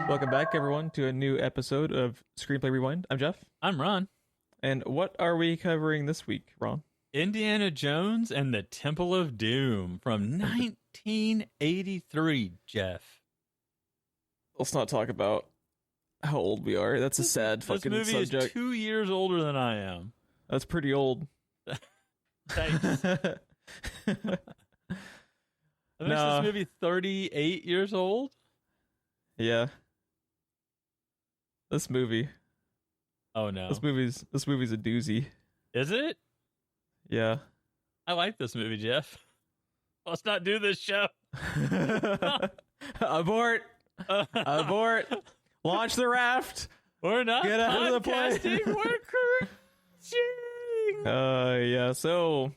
Welcome back, everyone, to a new episode of Screenplay Rewind. I'm Jeff. I'm Ron. And what are we covering this week, Ron? Indiana Jones and the Temple of Doom from 1983, Jeff. Let's not talk about how old we are. That's a sad fucking subject. This movie is 2 years older than I am. That's pretty old. Thanks. I think this movie 38 years old. Yeah. This movie. Oh no. This movie's a doozy. Is it? Yeah. I like this movie, Jeff. Let's not do this show. Abort. Abort. Launch the raft. We're not Get out of the plane. We're cruising. Yeah. So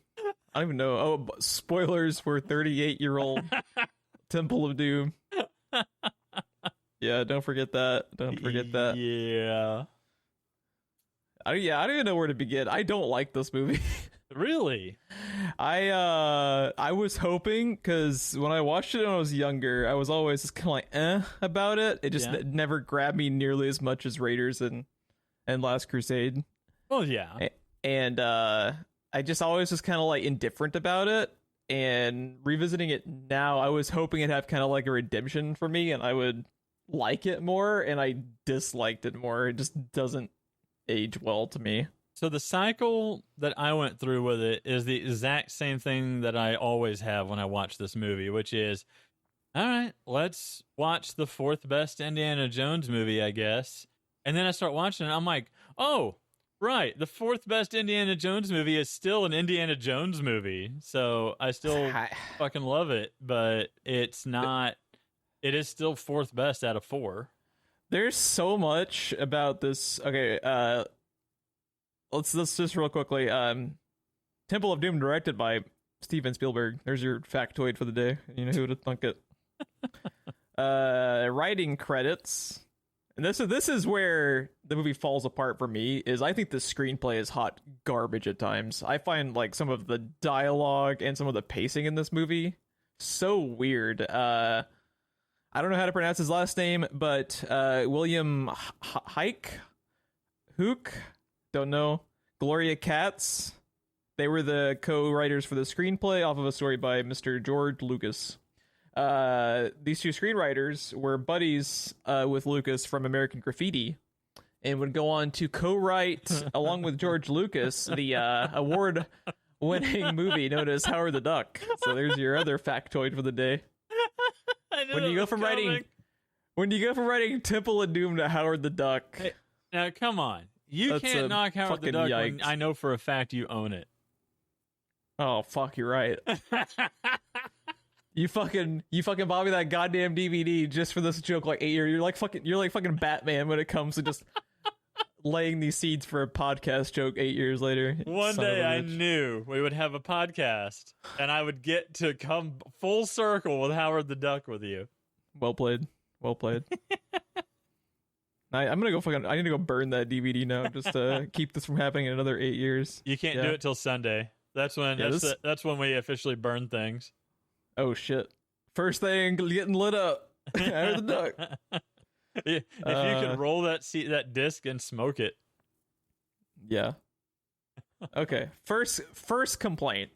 I don't even know. Oh, spoilers for 38-year-old Temple of Doom. Yeah, don't forget that. Don't forget that. Yeah. I don't even know where to begin. I don't like this movie. Really? I was hoping, because when I watched it when I was younger, I was always just kind of like about it. It just never grabbed me nearly as much as Raiders and Last Crusade. Oh yeah. And I just always was kind of like indifferent about it. And revisiting it now, I was hoping it'd have kind of like a redemption for me, and I would like it more, and I disliked it more. It just doesn't age well to me. So the cycle that I went through with it is the exact same thing that I always have when I watch this movie, which is, all right, let's watch the fourth best Indiana Jones movie, I guess. And then I start watching it, and I'm like, oh, right, the fourth best Indiana Jones movie is still an Indiana Jones movie. So I still fucking love it, but it's not, it is still fourth best out of four. There's so much about this. Okay, let's just real quickly. Temple of Doom, directed by Steven Spielberg. There's your factoid for the day. You know, who would have thunk it? Writing credits, and this is where the movie falls apart for me. Is I think the screenplay is hot garbage at times. I find like some of the dialogue and some of the pacing in this movie so weird. I don't know how to pronounce his last name, but William Hook, don't know. Gloria Katz, they were the co-writers for the screenplay off of a story by Mr. George Lucas. These two screenwriters were buddies with Lucas from American Graffiti, and would go on to co-write, along with George Lucas, the award-winning movie known as Howard the Duck. So there's your other factoid for the day. When you go from writing Temple of Doom to Howard the Duck. Hey, now come on, you can't knock Howard the Duck when I know for a fact you own it. Oh fuck, you're right. You fucking bought me that goddamn DVD just for this joke like 8 years. You're like fucking Batman when it comes to just laying these seeds for a podcast joke 8 years later. One day I knew we would have a podcast, and I would get to come full circle with Howard the Duck with you. Well played. Well played. I'm gonna go I need to go burn that DVD now just to keep this from happening in another 8 years. You can't do it till Sunday. That's when that's when we officially burn things. Oh shit! First thing, getting lit up. Howard the Duck. If you could roll that disc and smoke it. Yeah. Okay. First complaint.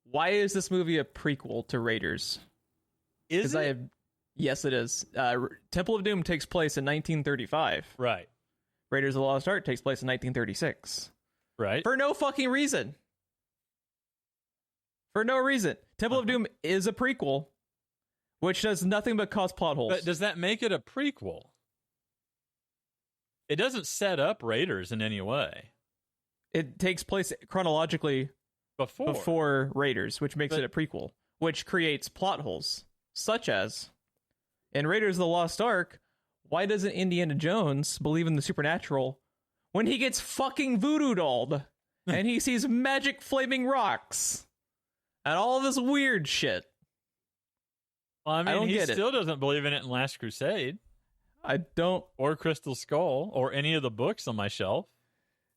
Why is this movie a prequel to Raiders? Is it? Yes, it is. Temple of Doom takes place in 1935. Right. Raiders of the Lost Ark takes place in 1936. Right. For no fucking reason. For no reason. Temple of Doom is a prequel, which does nothing but cause plot holes. But does that make it a prequel? It doesn't set up Raiders in any way. It takes place chronologically before Raiders, which makes it a prequel, which creates plot holes, such as in Raiders of the Lost Ark, why doesn't Indiana Jones believe in the supernatural when he gets fucking voodoo dolled and he sees magic flaming rocks and all of this weird shit? Well, I mean, he still doesn't believe in it in Last Crusade. I don't. Or Crystal Skull, or any of the books on my shelf.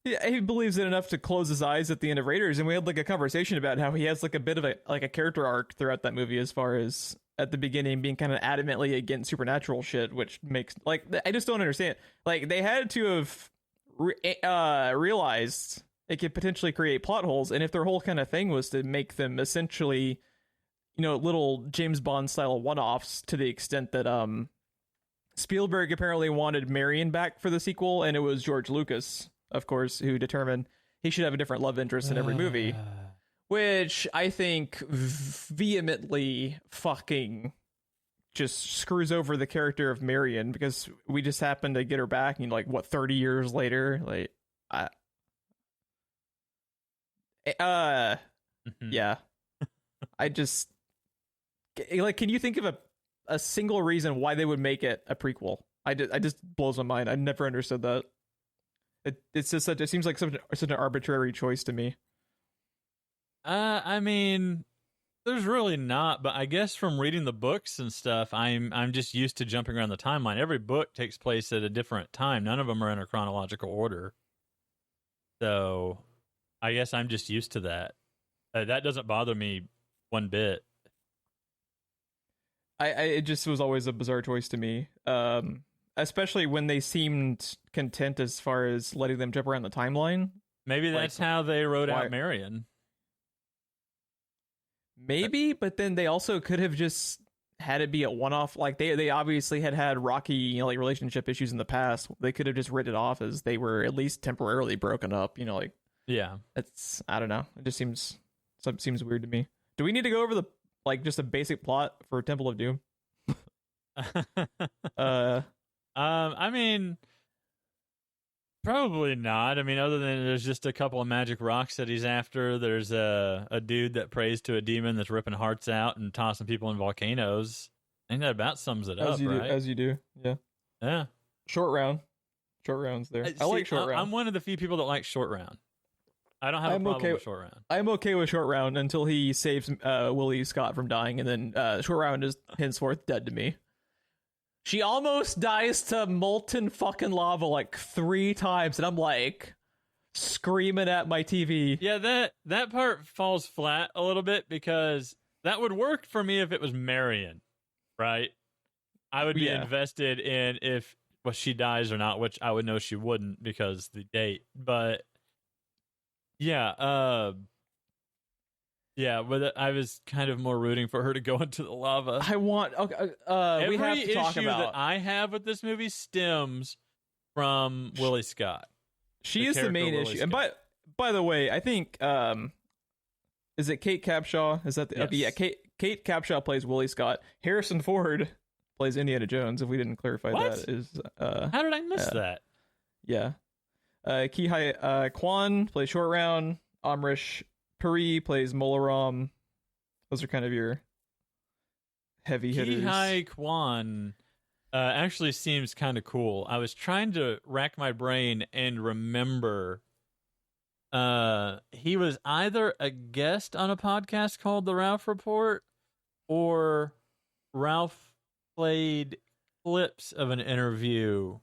Yeah, he believes it enough to close his eyes at the end of Raiders, and we had like a conversation about how he has like a bit of a character arc throughout that movie as far as at the beginning being kind of adamantly against supernatural shit, which makes like I just don't understand. Like they had to have realized it could potentially create plot holes, and if their whole kind of thing was to make them essentially, little James Bond style one-offs, to the extent that Spielberg apparently wanted Marion back for the sequel, and it was George Lucas, of course, who determined he should have a different love interest in every movie, which I think vehemently fucking just screws over the character of Marion, because we just happened to get her back, and 30 years later, yeah. I just can you think of a single reason why they would make it a prequel? I just blows my mind. I never understood that. It's just it seems like such an arbitrary choice to me. I mean, there's really not, but I guess from reading the books and stuff, I'm just used to jumping around the timeline. Every book takes place at a different time. None of them are in a chronological order. So I guess I'm just used to that. That doesn't bother me one bit. It just was always a bizarre choice to me, especially when they seemed content as far as letting them jump around the timeline. Maybe that's how they wrote out Marion. Maybe, but then they also could have just had it be a one-off. Like they obviously had rocky, relationship issues in the past. They could have just written it off as they were at least temporarily broken up. Yeah, it's, I don't know. It just seems weird to me. Do we need to go over the just a basic plot for Temple of Doom? I mean, probably not. I mean, other than there's just a couple of magic rocks that he's after. There's a dude that prays to a demon that's ripping hearts out and tossing people in volcanoes. I think that about sums it up, right? As you do, yeah. Yeah. Short rounds there. I like short round. I'm one of the few people that like short round. I don't have a problem with short round. I'm okay with short round until he saves Willie Scott from dying, and then short round is henceforth dead to me. She almost dies to molten fucking lava 3 times, and I'm screaming at my TV. Yeah, that part falls flat a little bit, because that would work for me if it was Marion, right? I would be invested in if she dies or not, which I would know she wouldn't because the date. But yeah, but I was kind of more rooting for her to go into the lava. We have to talk about that I have with this movie stems from Willie Scott. She is the main issue. And by the way, I think is it Kate Capshaw? Is that the yes. Kate Capshaw plays Willie Scott. Harrison Ford plays Indiana Jones. If we didn't clarify that, is how did I miss that? Yeah. Ki-Hai Kwan plays Short Round. Amrish Puri plays Molaram. Those are kind of your heavy hitters. Ki-Hai Kwan actually seems kind of cool. I was trying to rack my brain and remember. He was either a guest on a podcast called The Ralph Report, or Ralph played clips of an interview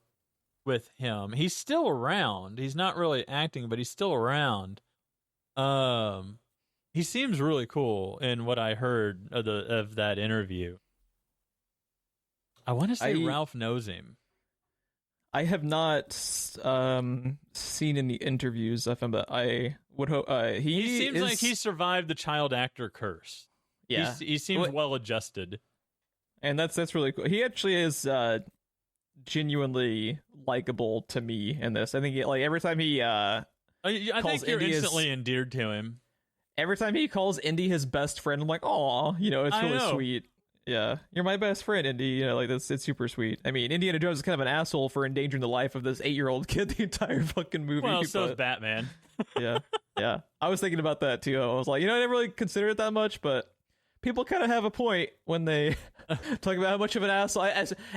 with him. He's still around. He's not really acting, but he's still around. He seems really cool in what I heard of that interview. I want to say Ralph knows him. I have not seen any interviews of him, but I would hope he seems like he survived the child actor curse. Yeah, he seems well adjusted, and that's really cool. He actually is genuinely likable to me in this. I think every time he I think you're instantly endeared to him. Every time he calls Indy his best friend, I'm like, "Aw, it's really sweet." Yeah, you're my best friend, Indy. It's super sweet. I mean, Indiana Jones is kind of an asshole for endangering the life of this 8-year-old kid the entire fucking movie. Well, so is Batman. yeah. I was thinking about that too. I was like, I didn't really consider it that much, but people kind of have a point when they talk about how much of an asshole.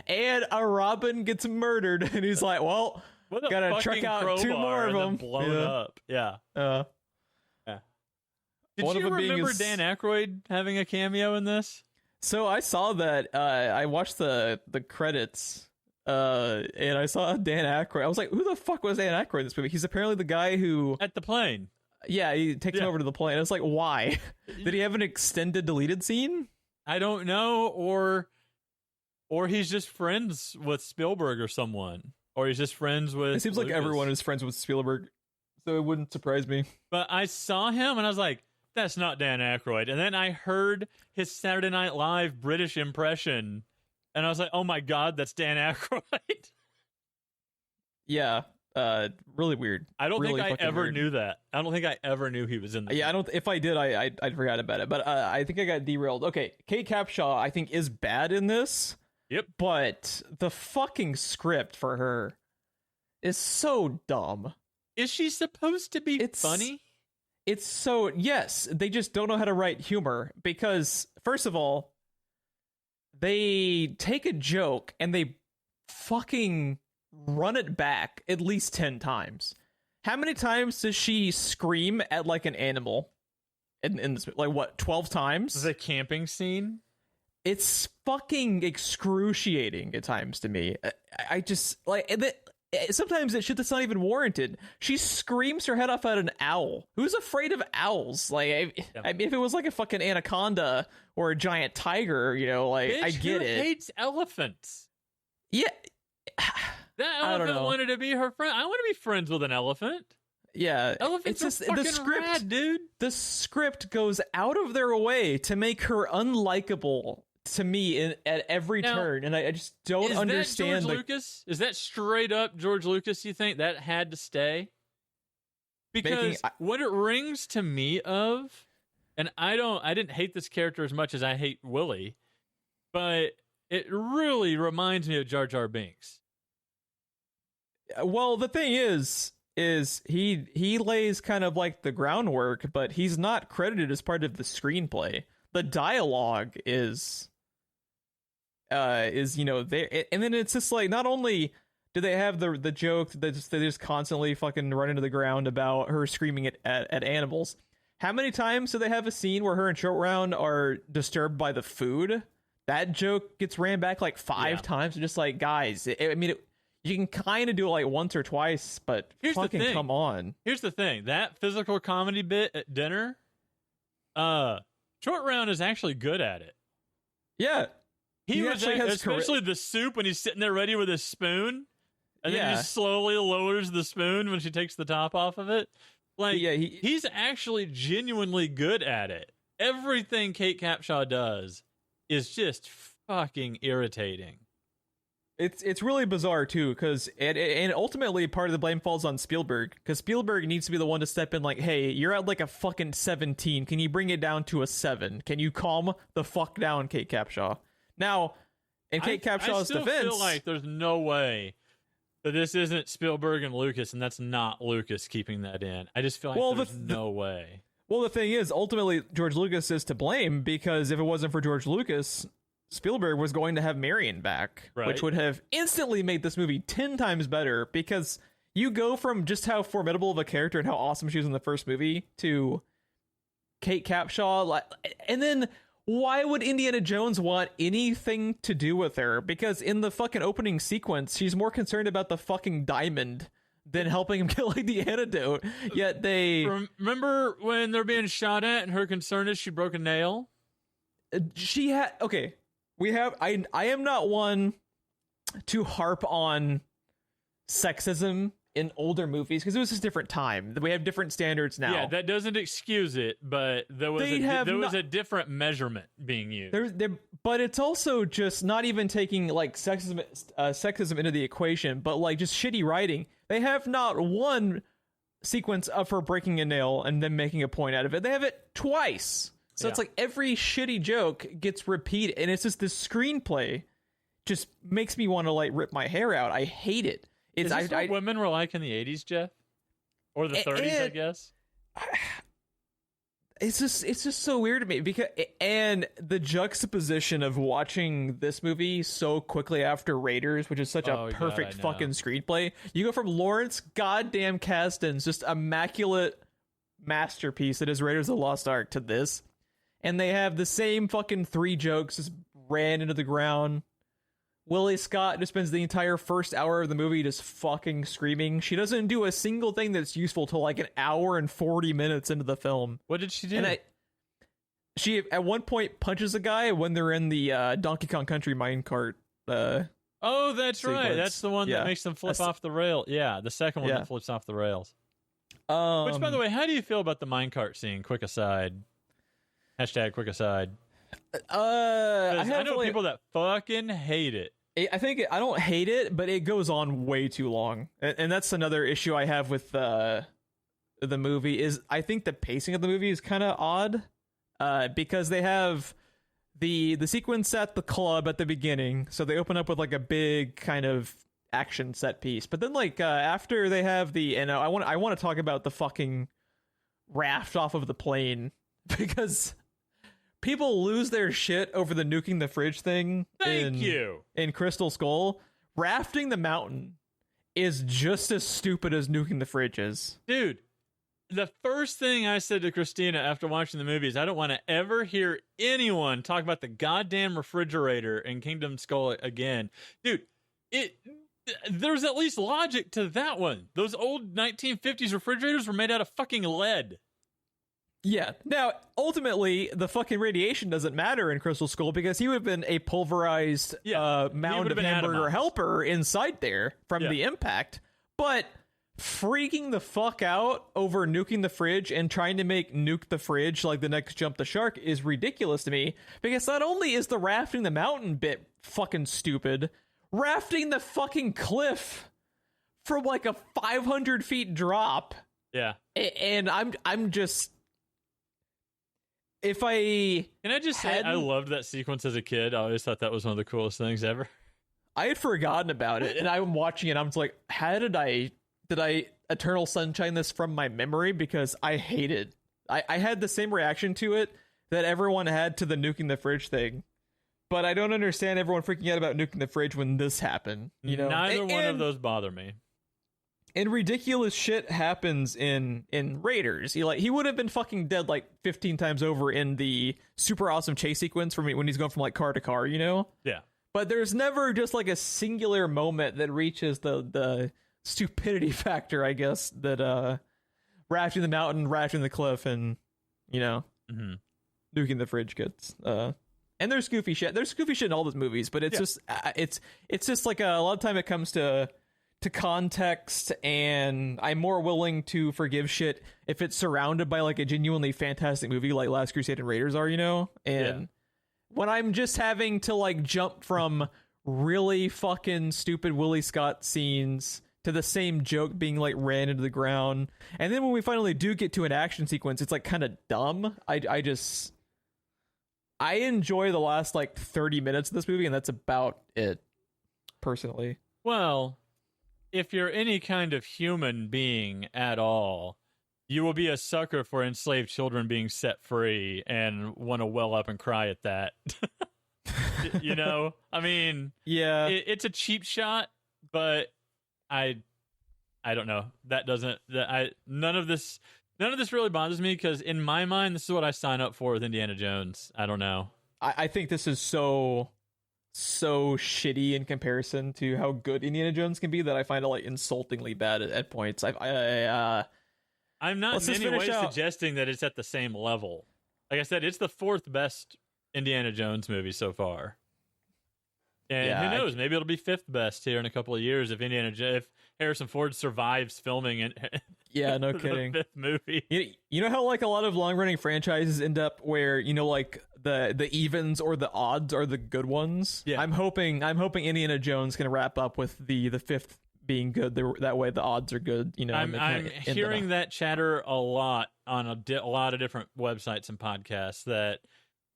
And a Robin gets murdered, and he's like, "Well, gotta truck out 2 more of them." Blow it up. Yeah. Yeah. Did you remember Dan Aykroyd having a cameo in this? So I saw that. I watched the credits, and I saw Dan Aykroyd. I was like, "Who the fuck was Dan Aykroyd in this movie?" He's apparently the guy who at the plane. Yeah, he takes him over to the plane. I was like, "Why? Did he have an extended deleted scene?" I don't know, or he's just friends with Spielberg or someone, or he's just friends with. It seems Lucas. like everyone is friends with Spielberg, so it wouldn't surprise me. But I saw him and I was like, that's not Dan Aykroyd. And then I heard his Saturday Night Live British impression, and I was like, oh my god, that's Dan Aykroyd. Yeah. Really weird. I don't really think I ever weird. knew that. I don't think I ever knew he was in the Yeah, I don't. If I did, I forgot about it. But I think I got derailed. Okay, Kate Capshaw, I think, is bad in this. Yep. But the fucking script for her is so dumb. Is she supposed to be funny? It's so, yes, they just don't know how to write humor. Because, first of all, they take a joke and they fucking run it back at least 10 times. How many times does she scream at like an animal in this, like, what, 12 times? The camping scene? It's fucking excruciating at times to me. I just like sometimes that shit that's not even warranted. She screams her head off at an owl. Who's afraid of owls? Like, if it was like a fucking anaconda or a giant tiger, you know, like, Bitch, I get who it. hates elephants? Yeah. That I don't elephant know. wanted to be her friend. I want to be friends with an elephant. Yeah. Elephants it's are just fucking rad, dude. The script goes out of their way to make her unlikable to me at every turn, and I just don't understand. George Lucas? Is that straight up George Lucas? You think that had to stay? Because what it rings to me of, and I didn't hate this character as much as I hate Willie, but it really reminds me of Jar Jar Binks. Well, the thing is he lays kind of like the groundwork, but he's not credited as part of the screenplay. The dialogue is you know there, and then it's just like, not only do they have the joke that they just constantly fucking run into the ground about her screaming at animals. How many times do they have a scene where her and Short Round are disturbed by the food? That joke gets ran back like 5 times. Just like, guys, you can kind of do it like once or twice, but fucking come on. Here's the thing. That physical comedy bit at dinner, Short Round is actually good at it. Yeah. He was especially the soup when he's sitting there ready with his spoon, and then he just slowly lowers the spoon when she takes the top off of it. Like, he's actually genuinely good at it. Everything Kate Capshaw does is just fucking irritating. It's really bizarre too, because and ultimately part of the blame falls on Spielberg, because Spielberg needs to be the one to step in. Like, hey, you're at like a fucking 17. Can you bring it down to a 7? Can you calm the fuck down, Kate Capshaw? Now, in Kate Capshaw's defense, I feel like there's no way that this isn't Spielberg and Lucas, and that's not Lucas keeping that in. I just feel like there's no way. Well, the thing is, ultimately, George Lucas is to blame, because if it wasn't for George Lucas, Spielberg was going to have Marion back, which would have instantly made this movie 10 times better, because you go from just how formidable of a character and how awesome she was in the first movie to Kate Capshaw, and then why would Indiana Jones want anything to do with her? Because in the fucking opening sequence, she's more concerned about the fucking diamond than helping him get like the antidote. Yet they remember when they're being shot at, and her concern is she broke a nail. She had I am not one to harp on sexism in older movies, because it was just a different time. We have different standards now. Yeah, that doesn't excuse it, but there was a different measurement being used. But it's also just not even taking like sexism into the equation, but like just shitty writing. They have not one sequence of her breaking a nail and then making a point out of it. They have it twice. So it's like every shitty joke gets repeated, and it's just this screenplay just makes me want to like rip my hair out. I hate it. Is this what women were like in the 80s, Geoff? Or the 30s, I guess? It's just so weird to me, because and the juxtaposition of watching this movie so quickly after Raiders, which is such a perfect fucking screenplay. You go from Lawrence goddamn Kasdan's just immaculate masterpiece that is Raiders of the Lost Ark to this, and they have the same fucking 3 jokes just ran into the ground. Willie Scott just spends the entire first hour of the movie just fucking screaming. She doesn't do a single thing that's useful till like an hour and 40 minutes into the film. What did she do? And she at one point punches a guy when they're in the Donkey Kong Country minecart. Oh, that's sequence. right. That's the one that makes them flip off the rail. Yeah, the second one that flips off the rails. Which, by the way, how do you feel about the minecart scene? Quick aside. Hashtag quick aside. I know people that fucking hate it. I don't hate it, but it goes on way too long, and that's another issue I have with the movie. Is I think the pacing of the movie is kind of odd, because they have the sequence at the club at the beginning, so they open up with like a big kind of action set piece, but then like after they have I want to talk about the fucking raft off of the plane because people lose their shit over the nuking the fridge thing. In Crystal Skull. Rafting the mountain is just as stupid as nuking the fridge is. Dude, the first thing I said to Christina after watching the movie is I don't want to ever hear anyone talk about the goddamn refrigerator in Kingdom Skull again. Dude, there's at least logic to that one. Those old 1950s refrigerators were made out of fucking lead. Yeah. Now, ultimately, the fucking radiation doesn't matter in Crystal Skull because he would have been a pulverized mound of hamburger helper inside there from the impact. But freaking the fuck out over nuking the fridge and trying to make Nuke the Fridge like the next Jump the Shark is ridiculous to me, because not only is the rafting the mountain bit fucking stupid, rafting the fucking cliff from like a 500 feet drop. Yeah. And I'm just... Can I just say I loved that sequence as a kid. I always thought that was one of the coolest things ever. I had forgotten about it, and I'm watching it. I'm just like, how did I Eternal Sunshine this from my memory? Because I hate it. I had the same reaction to it that everyone had to the nuking the fridge thing, but I don't understand everyone freaking out about nuking the fridge when this happened. You know, neither one of those bother me. And ridiculous shit happens in Raiders. He would have been fucking dead like 15 times over in the super awesome chase sequence from when he's going from like car to car, you know? Yeah. But there's never just like a singular moment that reaches the stupidity factor, I guess, that rafting the mountain, rafting the cliff, and, you know, nuking the fridge gets. And there's goofy shit. There's goofy shit in all those movies, but it's just it's just like a lot of time it comes to context, and I'm more willing to forgive shit if it's surrounded by like a genuinely fantastic movie like Last Crusade and Raiders are, you know? And when I'm just having to like jump from really fucking stupid Willie Scott scenes to the same joke being like ran into the ground, and then when we finally do get to an action sequence, it's like kind of dumb. I enjoy the last like 30 minutes of this movie, and that's about it, personally. Well, if you're any kind of human being at all, you will be a sucker for enslaved children being set free and want to well up and cry at that. You know? I mean, yeah, it's a cheap shot, but I don't know. None of this really bothers me, because in my mind, this is what I sign up for with Indiana Jones. I don't know. I think this is so shitty in comparison to how good Indiana Jones can be that I find it like insultingly bad at points. I'm not in any way suggesting that it's at the same level. Like I said, it's the fourth best Indiana Jones movie so far. And who knows? Maybe it'll be fifth best here in a couple of years if Harrison Ford survives filming it. Yeah, no kidding. The fifth movie. You know how like a lot of long running franchises end up where, you know, like the evens or the odds are the good ones. Yeah. I'm hoping Indiana Jones can wrap up with the fifth being good. That way the odds are good. You know, I'm hearing that chatter a lot on a lot of different websites and podcasts that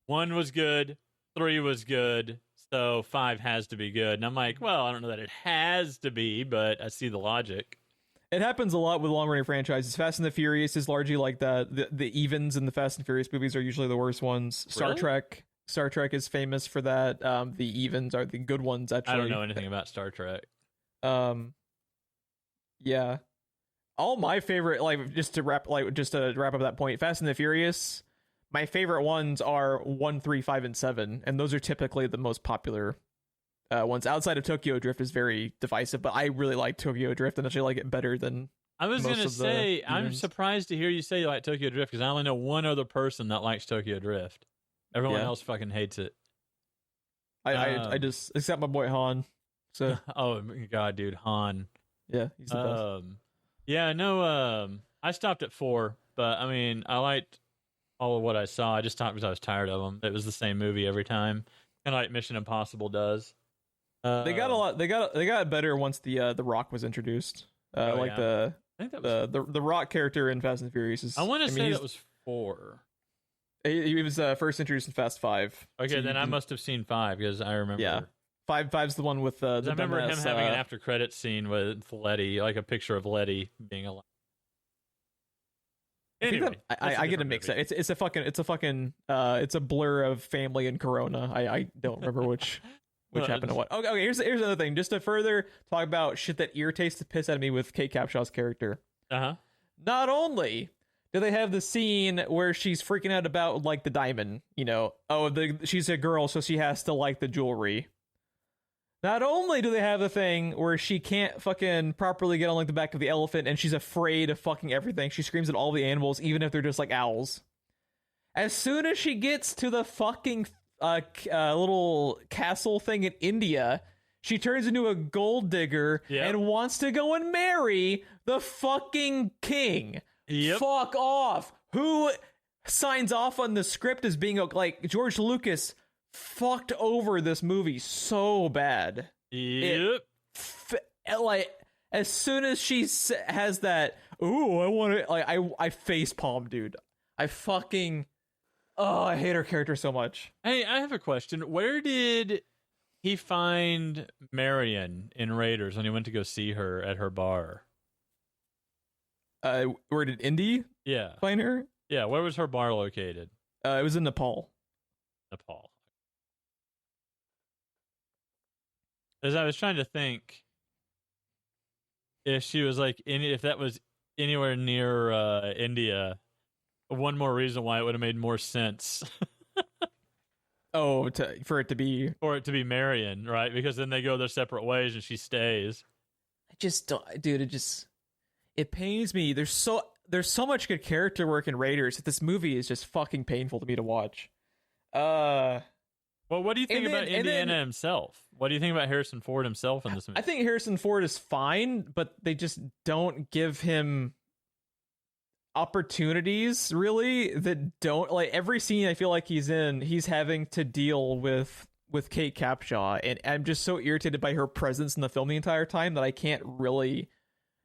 1 was good, 3 was good, so 5 has to be good. And I'm like, well, I don't know that it has to be, but I see the logic. It happens a lot with long-running franchises. Fast and the Furious is largely like that. The evens in the Fast and Furious movies are usually the worst ones. Really? Star Trek is famous for that. The evens are the good ones, actually. I don't know anything about Star Trek. Yeah. All my favorite, like, just to wrap up that point, Fast and the Furious, my favorite ones are 1, 3, 5, and 7, and those are typically the most popular ones. Outside of Tokyo Drift is very divisive, but I really like Tokyo Drift and actually like it better than I was most gonna of the say, I'm humans. surprised to hear you say you like Tokyo Drift because I only know one other person that likes Tokyo Drift. Everyone Yeah. else fucking hates it. I just except my boy Han. So Oh my god, dude, Han. yeah, he's the best. Yeah, no. I stopped at 4, but I mean, I liked all of what I saw. I just stopped because I was tired of them. It was the same movie every time, kind of like Mission Impossible does. They got a lot. They got better once the Rock was introduced. Like I think that was. the Rock character in Fast and Furious is. I want to mean, say that was 4. he was first introduced in Fast 5. Okay, So then I must have seen 5 because I remember. Yeah. Five's the one with the. I remember him having an after credit scene with Letty, like a picture of Letty being alive. Anyway, I get a mix up. It's a fucking it's a blur of family and Corona. I don't remember which happened to what. Okay, here's another thing. Just to further talk about shit that irritates the piss out of me with Kate Capshaw's character. Not only do they have the scene where she's freaking out about like the diamond, she's a girl, so she has to like the jewelry. Not only do they have the thing where she can't fucking properly get on like the back of the elephant and she's afraid of fucking everything. She screams at all the animals, even if they're just like owls. As soon as she gets to the fucking little castle thing in India, she turns into a gold digger and wants to go and marry the fucking king. Fuck off. Who signs off on the script as being like George Lucas fucked over this movie so bad. Like as soon as she has that, ooh, I want to, like I face palm, dude. I hate her character so much. Hey, I have a question. Where did he find Marion in Raiders when he went to go see her at her bar? Where did Indy find her? Yeah, where was her bar located? It was in Nepal. As I was trying to think if she was like if that was anywhere near India, one more reason why it would have made more sense. For it to be Marion, right? Because then they go their separate ways and she stays. I just don't, dude. It pains me. There's so much good character work in Raiders that this movie is just fucking painful to me to watch. Well, what do you think about Indiana himself? What do you think about Harrison Ford himself in this movie? I think Harrison Ford is fine, but they just don't give him opportunities, really, that don't, like, every scene I feel like he's in, he's having to deal with Kate Capshaw, and I'm just so irritated by her presence in the film the entire time that I can't really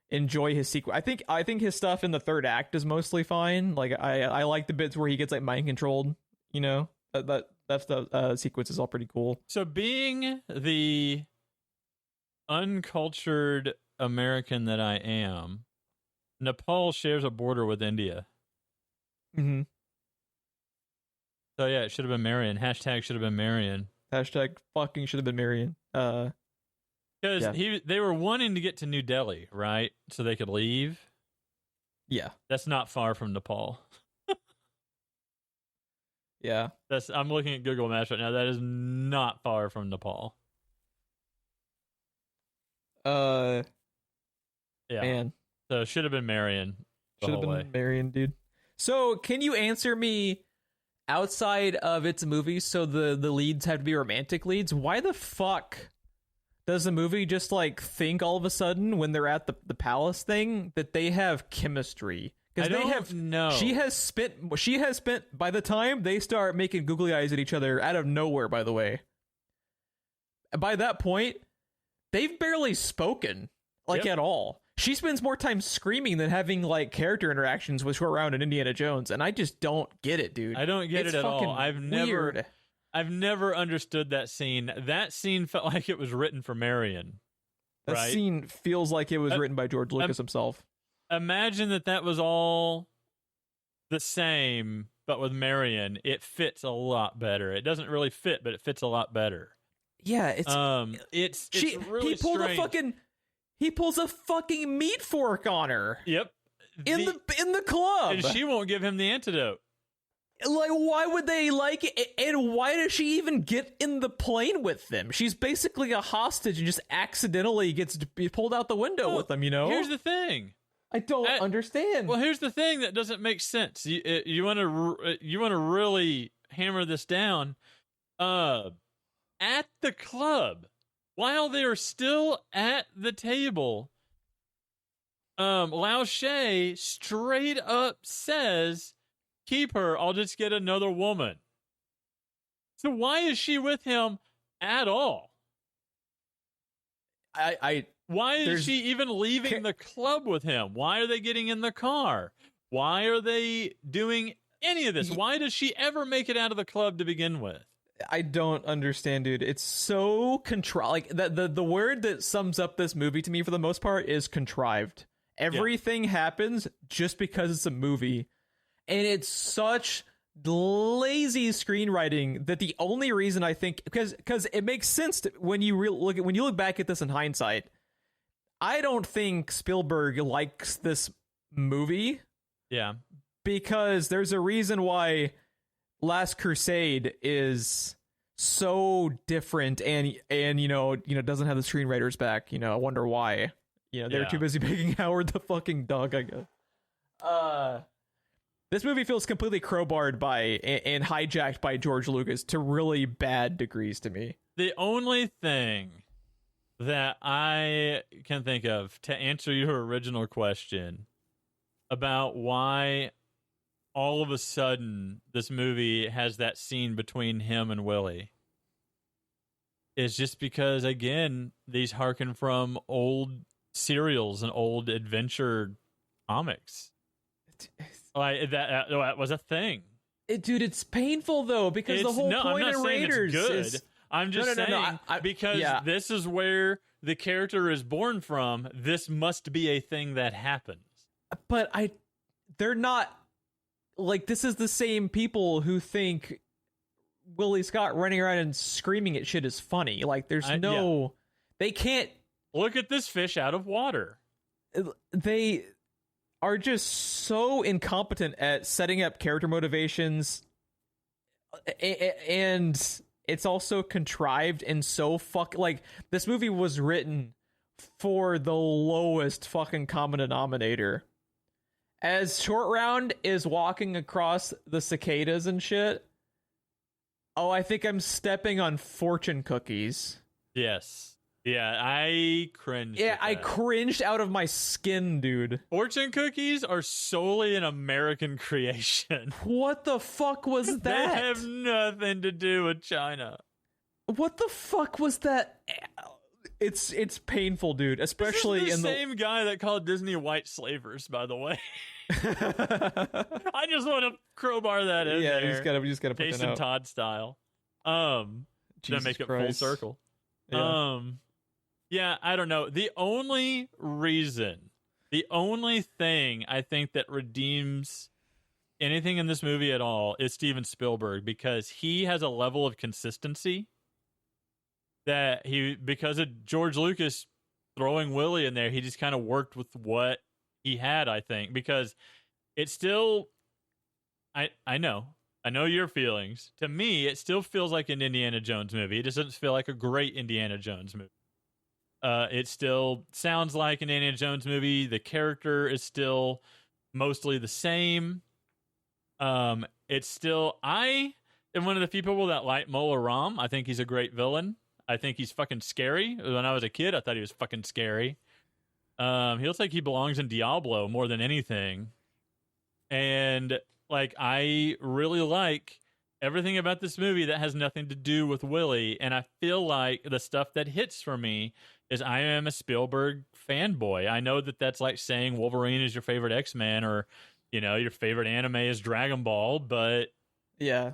enjoy his sequence. I think his stuff in the third act is mostly fine. Like, I like the bits where he gets, like, mind controlled, that's the sequence is all pretty cool. So being the uncultured American that I am, Nepal shares a border with India. Mm-hmm. So yeah, it should have been Marion. Hashtag should have been Marion. Hashtag fucking should have been Marion. Because they were wanting to get to New Delhi, right? So they could leave. Yeah. That's not far from Nepal. Yeah. I'm looking at Google Maps right now. That is not far from Nepal. Yeah. Man. So it should have been Marion. Should have been Marion, dude. So can you answer me, outside of its a movie, so the leads have to be romantic leads, why the fuck does the movie just like think all of a sudden when they're at the palace thing that they have chemistry? Because they have no. She has spent by the time they start making googly eyes at each other out of nowhere, by the way. By that point, they've barely spoken at all. She spends more time screaming than having like character interactions with her around in Indiana Jones, and I just don't get it, dude. I don't get it at all. I've never understood that scene. That scene felt like it was written for Marion. That scene feels like it was written by George Lucas himself. Imagine that was all the same, but with Marion, it fits a lot better. It doesn't really fit, but it fits a lot better. Yeah, it's really strange. He pulls a fucking meat fork on her. Yep. In the club. And she won't give him the antidote. Like, why would they like it? And why does she even get in the plane with them? She's basically a hostage and just accidentally gets pulled out the window with them, Here's the thing. I don't understand. Well, here's the thing that doesn't make sense. You want to really hammer this down. At the club, while they are still at the table, Lao She straight up says, "Keep her. I'll just get another woman." So why is she with him at all? Why is she even leaving the club with him? Why are they getting in the car? Why are they doing any of this? Why does she ever make it out of the club to begin with? I don't understand, dude. It's so contrived. Like the word that sums up this movie to me for the most part is contrived. Everything happens just because it's a movie, and it's such lazy screenwriting that the only reason I think because it makes sense when you look back at this in hindsight. I don't think Spielberg likes this movie. Yeah, because there's a reason why Last Crusade is so different and doesn't have the screenwriters back. I wonder why. They're too busy making Howard the fucking dog, I guess. This movie feels completely crowbarred by and hijacked by George Lucas to really bad degrees to me. The only thing that I can think of to answer your original question about why all of a sudden this movie has that scene between him and Willie is just because, again, these harken from old serials and old adventure comics. Like that was a thing. Dude, it's painful though, because the whole point of Raiders is... I'm just saying, because this is where the character is born from, this must be a thing that happens. But they're not, like, this is the same people who think Willie Scott running around and screaming at shit is funny. Like, there's they can't... Look at this fish out of water. They are just so incompetent at setting up character motivations, and it's also contrived and so like, this movie was written for the lowest fucking common denominator. As Short Round is walking across the cicadas and shit, I think I'm stepping on fortune cookies. Yes. Yeah, I cringed. Yeah, I cringed out of my skin, dude. Fortune cookies are solely an American creation. What the fuck was that? They have nothing to do with China. What the fuck was that? It's painful, dude. Especially this is the same guy that called Disney white slavers, by the way. I just want to crowbar that in there. Yeah, you just gotta put Jason that out. Todd style. To make it full circle. Yeah. Yeah, I don't know. The only thing I think that redeems anything in this movie at all is Steven Spielberg, because he has a level of consistency that because of George Lucas throwing Willie in there, he just kind of worked with what he had, I think, because it's still, I know your feelings. To me, it still feels like an Indiana Jones movie. It just doesn't feel like a great Indiana Jones movie. It still sounds like an Indiana Jones movie. The character is still mostly the same. It's still, I am one of the few people that like Mola Ram. I think he's a great villain. I think he's fucking scary. When I was a kid, I thought he was fucking scary. He looks like he belongs in Diablo more than anything. And like, I really like everything about this movie that has nothing to do with Willie. And I feel like the stuff that hits for me is I am a Spielberg fanboy. I know that that's like saying Wolverine is your favorite X-Men, or, your favorite anime is Dragon Ball, but yeah,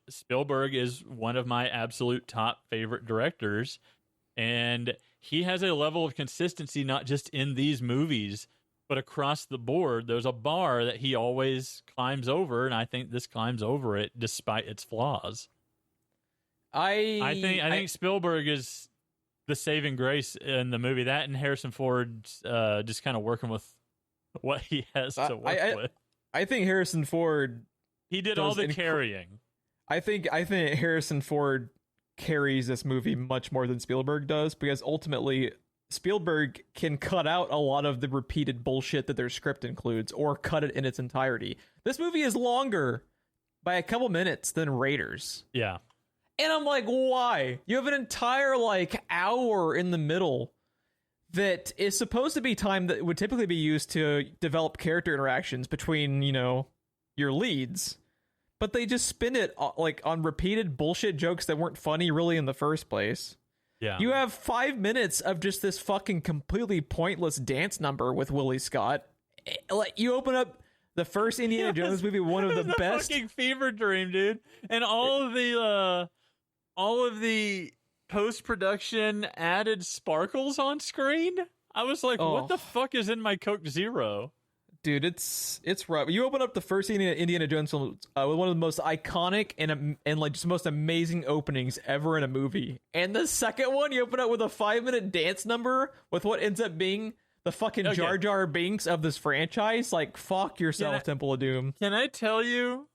Spielberg is one of my absolute top favorite directors, and he has a level of consistency not just in these movies, but across the board. There's a bar that he always climbs over, and I think this climbs over it despite its flaws. I think Spielberg is the saving grace in the movie. That and Harrison Ford just kind of working with what he has to work with. I think Harrison Ford... He did all the carrying. I think Harrison Ford carries this movie much more than Spielberg does, because ultimately Spielberg can cut out a lot of the repeated bullshit that their script includes, or cut it in its entirety. This movie is longer by a couple minutes than Raiders. Yeah. And I'm like, why? You have an entire, like, hour in the middle that is supposed to be time that would typically be used to develop character interactions between, you know, your leads. But they just spend it, like, on repeated bullshit jokes that weren't funny really in the first place. Yeah. You have 5 minutes of just this fucking completely pointless dance number with Willie Scott. Like, you open up the first Indiana Jones movie, one of the best. Fucking fever dream, dude. And all of the post-production added sparkles on screen. I was like, what the fuck is in my Coke Zero? Dude, it's rough. You open up the first Indiana Jones film with one of the most iconic and like just most amazing openings ever in a movie. And the second one, you open up with a 5-minute dance number with what ends up being the fucking Jar Jar Binks of this franchise. Like, fuck yourself, Temple of Doom. Can I tell you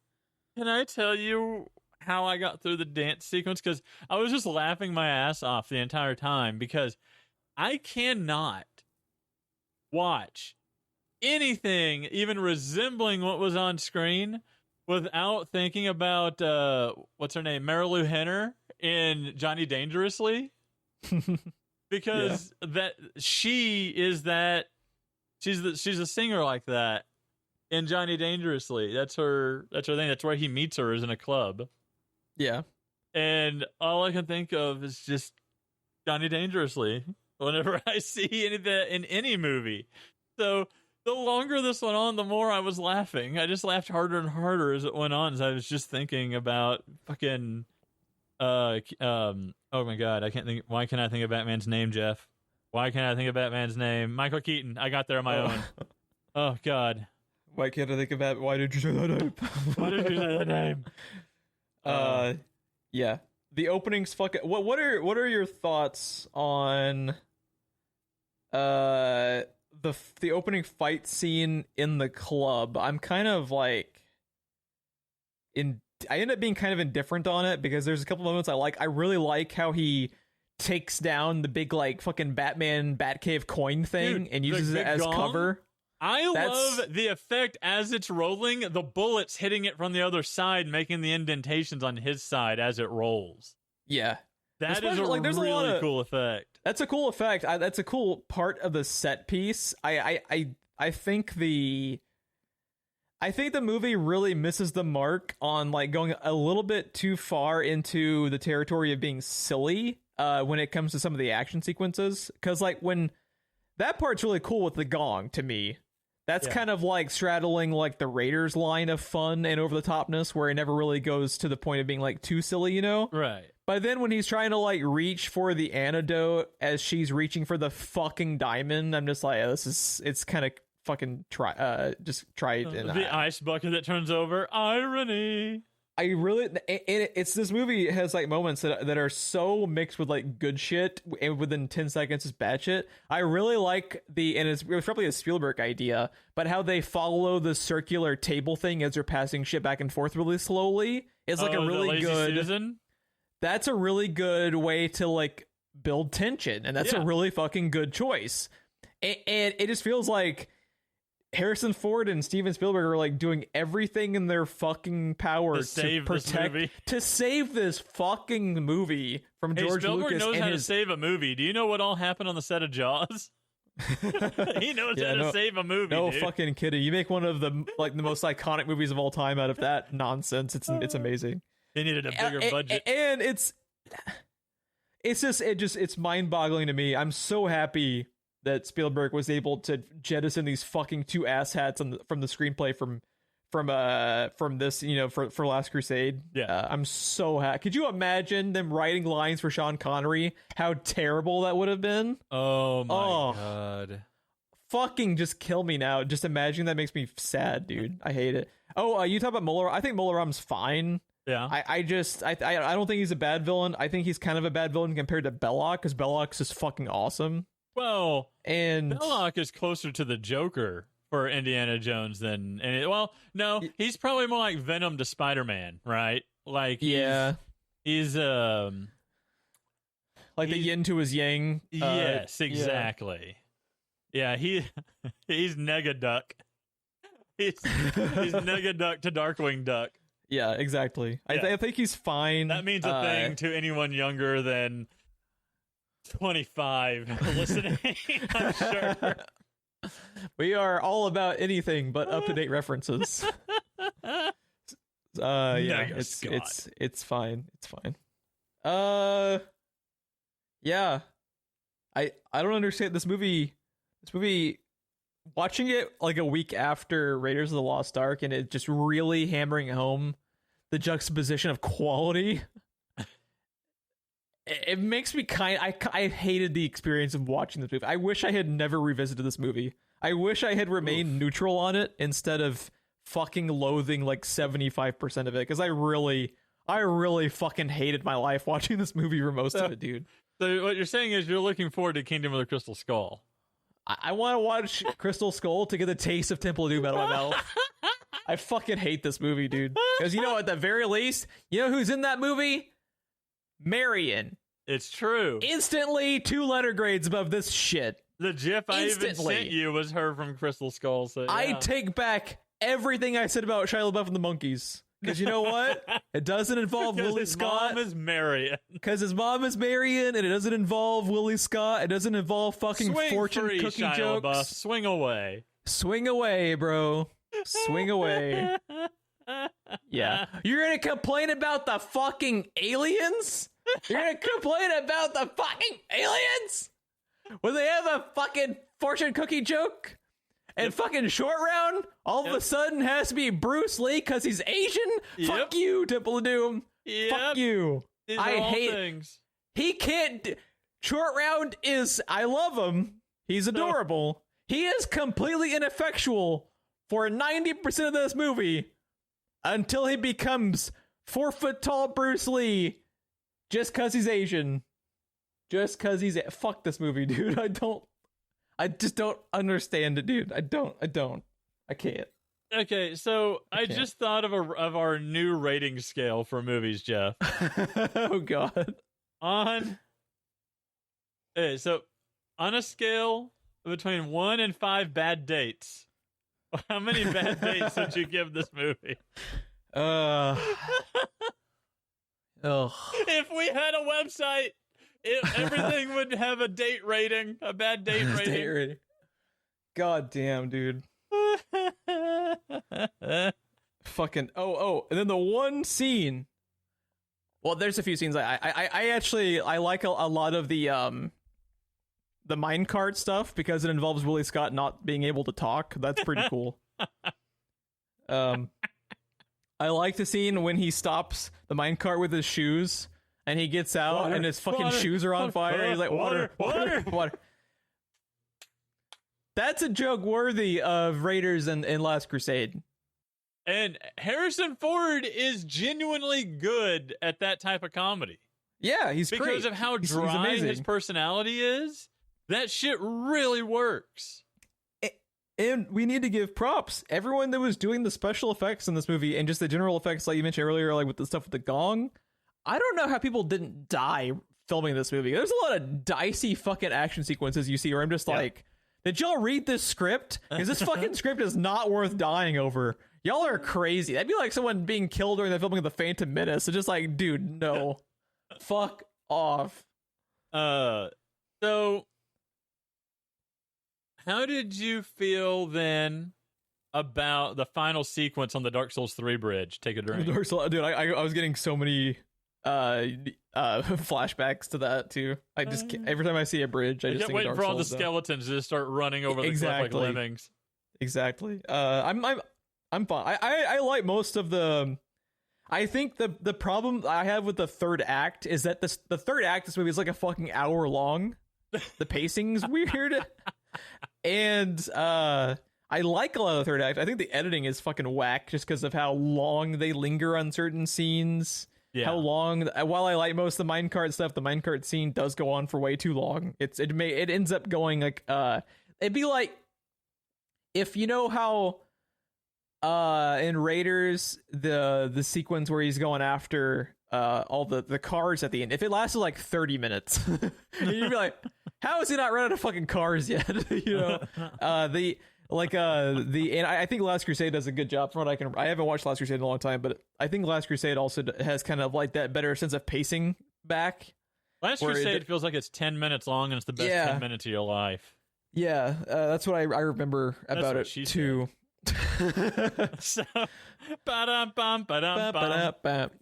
how I got through the dance sequence? Because I was just laughing my ass off the entire time, because I cannot watch anything even resembling what was on screen without thinking about what's her name, Marilu Henner in Johnny Dangerously. Because she's a singer like that in Johnny Dangerously. That's her thing. That's where he meets her, is in a club. Yeah. And all I can think of is just Johnny Dangerously whenever I see any of that in any movie. So the longer this went on, the more I was laughing. I just laughed harder and harder as it went on, as I was just thinking about fucking oh my god, I can't think. Why can't I think of Batman's name, Jeff? Why can't I think of Batman's name? Michael Keaton. I got there on my own. Oh god. Why can't I think of that? Why did you say that name? Why did you say that name? Yeah. The opening's fucking. What are your thoughts on the opening fight scene in the club? I'm kind of like I end up being kind of indifferent on it, because there's a couple moments I like. I really like how he takes down the big, like, fucking Batman Batcave coin thing and uses it as cover. I love the effect as it's rolling, the bullets hitting it from the other side, making the indentations on his side as it rolls. Yeah. That is a really cool effect. That's a cool effect. That's a cool part of the set piece. I think the movie really misses the mark on, like, going a little bit too far into the territory of being silly when it comes to some of the action sequences. Because, like, when that part's really cool with the gong to me. That's kind of like straddling, like, the Raiders line of fun and over the topness, where it never really goes to the point of being, like, too silly, you know? Right. But then when he's trying to, like, reach for the antidote as she's reaching for the fucking diamond, I'm just like, it's kind of fucking just try it. The ice bucket that turns over. Irony. I really, it's this movie has, like, moments that are so mixed with, like, good shit, and within 10 seconds is bad shit. I really like and it was probably a Spielberg idea, but how they follow the circular table thing as they're passing shit back and forth really slowly is, like, a really good. Susan? That's a really good way to, like, build tension, and that's a really fucking good choice. And it just feels like Harrison Ford and Steven Spielberg are, like, doing everything in their fucking power to save this fucking movie from George Spielberg Lucas. Knows how to save a movie. Do you know what all happened on the set of Jaws? He knows how to save a movie. No, dude. Fucking kidding. You make one of the most iconic movies of all time out of that nonsense. It's amazing. They needed a bigger budget, and it's mind-boggling to me. I'm so happy that Spielberg was able to jettison these fucking two asshats from the screenplay from this, you know, for Last Crusade. Yeah. I'm so happy. Could you imagine them writing lines for Sean Connery? How terrible that would have been. Oh my god. Fucking just kill me now. Just imagining that makes me sad, dude. I hate it. You talk about Mola. I think Mola Ram's fine. Yeah. I don't think he's a bad villain. I think he's kind of a bad villain compared to Belloc, because Belloc's just fucking awesome. Well, and Belloc is closer to the Joker for Indiana Jones than no, he's probably more like Venom to Spider-Man, right? Like, he's like the yin to his yang. Yes, exactly. Yeah, he's Negaduck. He's Negaduck to Darkwing Duck. Yeah, exactly. Yeah. I think he's fine. That means a thing to anyone younger than 25 listening, I'm sure. We are all about anything but up-to-date references. Yeah, it's fine. It's fine. Yeah. I don't understand this movie. Watching it like a week after Raiders of the Lost Ark, and it just really hammering home the juxtaposition of quality. It makes me I hated the experience of watching this movie. I wish I had never revisited this movie. I wish I had remained neutral on it instead of fucking loathing like 75% of it, because I really fucking hated my life watching this movie for most of it, dude. So what you're saying is you're looking forward to Kingdom of the Crystal Skull. I want to watch Crystal Skull to get the taste of Temple of Doom out of my mouth. I fucking hate this movie, dude. Because, you know, at the very least, you know who's in that movie? Marion. It's true. Instantly 2 letter grades above this shit. The GIF I even sent you was her from Crystal Skull. So, yeah. I take back everything I said about Shia LaBeouf and the Monkeys. Because you know what? It doesn't involve Willie Scott. His mom is Marion. Because his mom is Marion, and it doesn't involve Willie Scott. It doesn't involve fucking fortune cookie Shia jokes. LaBeouf. Swing away. Swing away, bro. Swing away. Yeah. You're going to complain about the fucking aliens? You're going to complain about the fucking aliens? When they have a fucking fortune cookie joke? And fucking Short Round all of a sudden has to be Bruce Lee because he's Asian? Fuck you, Temple of Doom. Fuck you. These I are hate things. He can't. Short Round is. I love him. He's adorable. He is completely ineffectual for 90% of this movie until he becomes 4-foot tall Bruce Lee just because he's Asian. Just because he's. Fuck this movie, dude. I just don't understand it, dude. I don't. I can't. Okay, so I just thought of our new rating scale for movies, Geoff. Oh God. On a scale between 1 and 5 bad dates, how many bad dates would you give this movie? If we had a website, everything would have a date rating, a bad date rating. God damn, dude. Fucking and then the one scene. Well, there's a few scenes I actually like a lot of the minecart stuff because it involves Willie Scott not being able to talk. That's pretty cool. I like the scene when he stops the minecart with his shoes. And he gets out, and his fucking shoes are on fire. He's like, water. That's a joke worthy of Raiders and Last Crusade. And Harrison Ford is genuinely good at that type of comedy. Yeah, he's great. Because of how dry his personality is, that shit really works. And we need to give props. Everyone that was doing the special effects in this movie and just the general effects, like you mentioned earlier, like with the stuff with the gong, I don't know how people didn't die filming this movie. There's a lot of dicey fucking action sequences you see where I'm just like, did y'all read this script? Because this fucking script is not worth dying over. Y'all are crazy. That'd be like someone being killed during the filming of The Phantom Menace. It's just like, dude, no. Fuck off. So how did you feel then about the final sequence on the Dark Souls 3 bridge? Take a drink. Dude, I was getting so many flashbacks to that too. I just can't, every time I see a bridge, I just think waiting for all the skeletons to just start running over the cliff like lemmings. Exactly. I'm fine. I like most of the. I think the problem I have with the third act is that the third act of this movie is like a fucking hour long. The pacing's weird, and I like a lot of the third act. I think the editing is fucking whack just because of how long they linger on certain scenes. Yeah. How long? While I like most of the minecart stuff, the minecart scene does go on for way too long. It ends up going like it'd be like if you know how in Raiders the sequence where he's going after all the cars at the end. If it lasted like 30 minutes, you'd be like, how is he not running out of fucking cars yet? You know, and I think Last Crusade does a good job. From what I haven't watched Last Crusade in a long time, but I think Last Crusade also has kind of like that better sense of pacing back. Last Crusade feels like it's 10 minutes long and it's the best 10 minutes of your life. Yeah, that's what I remember about it too. So, ba-dum-bum.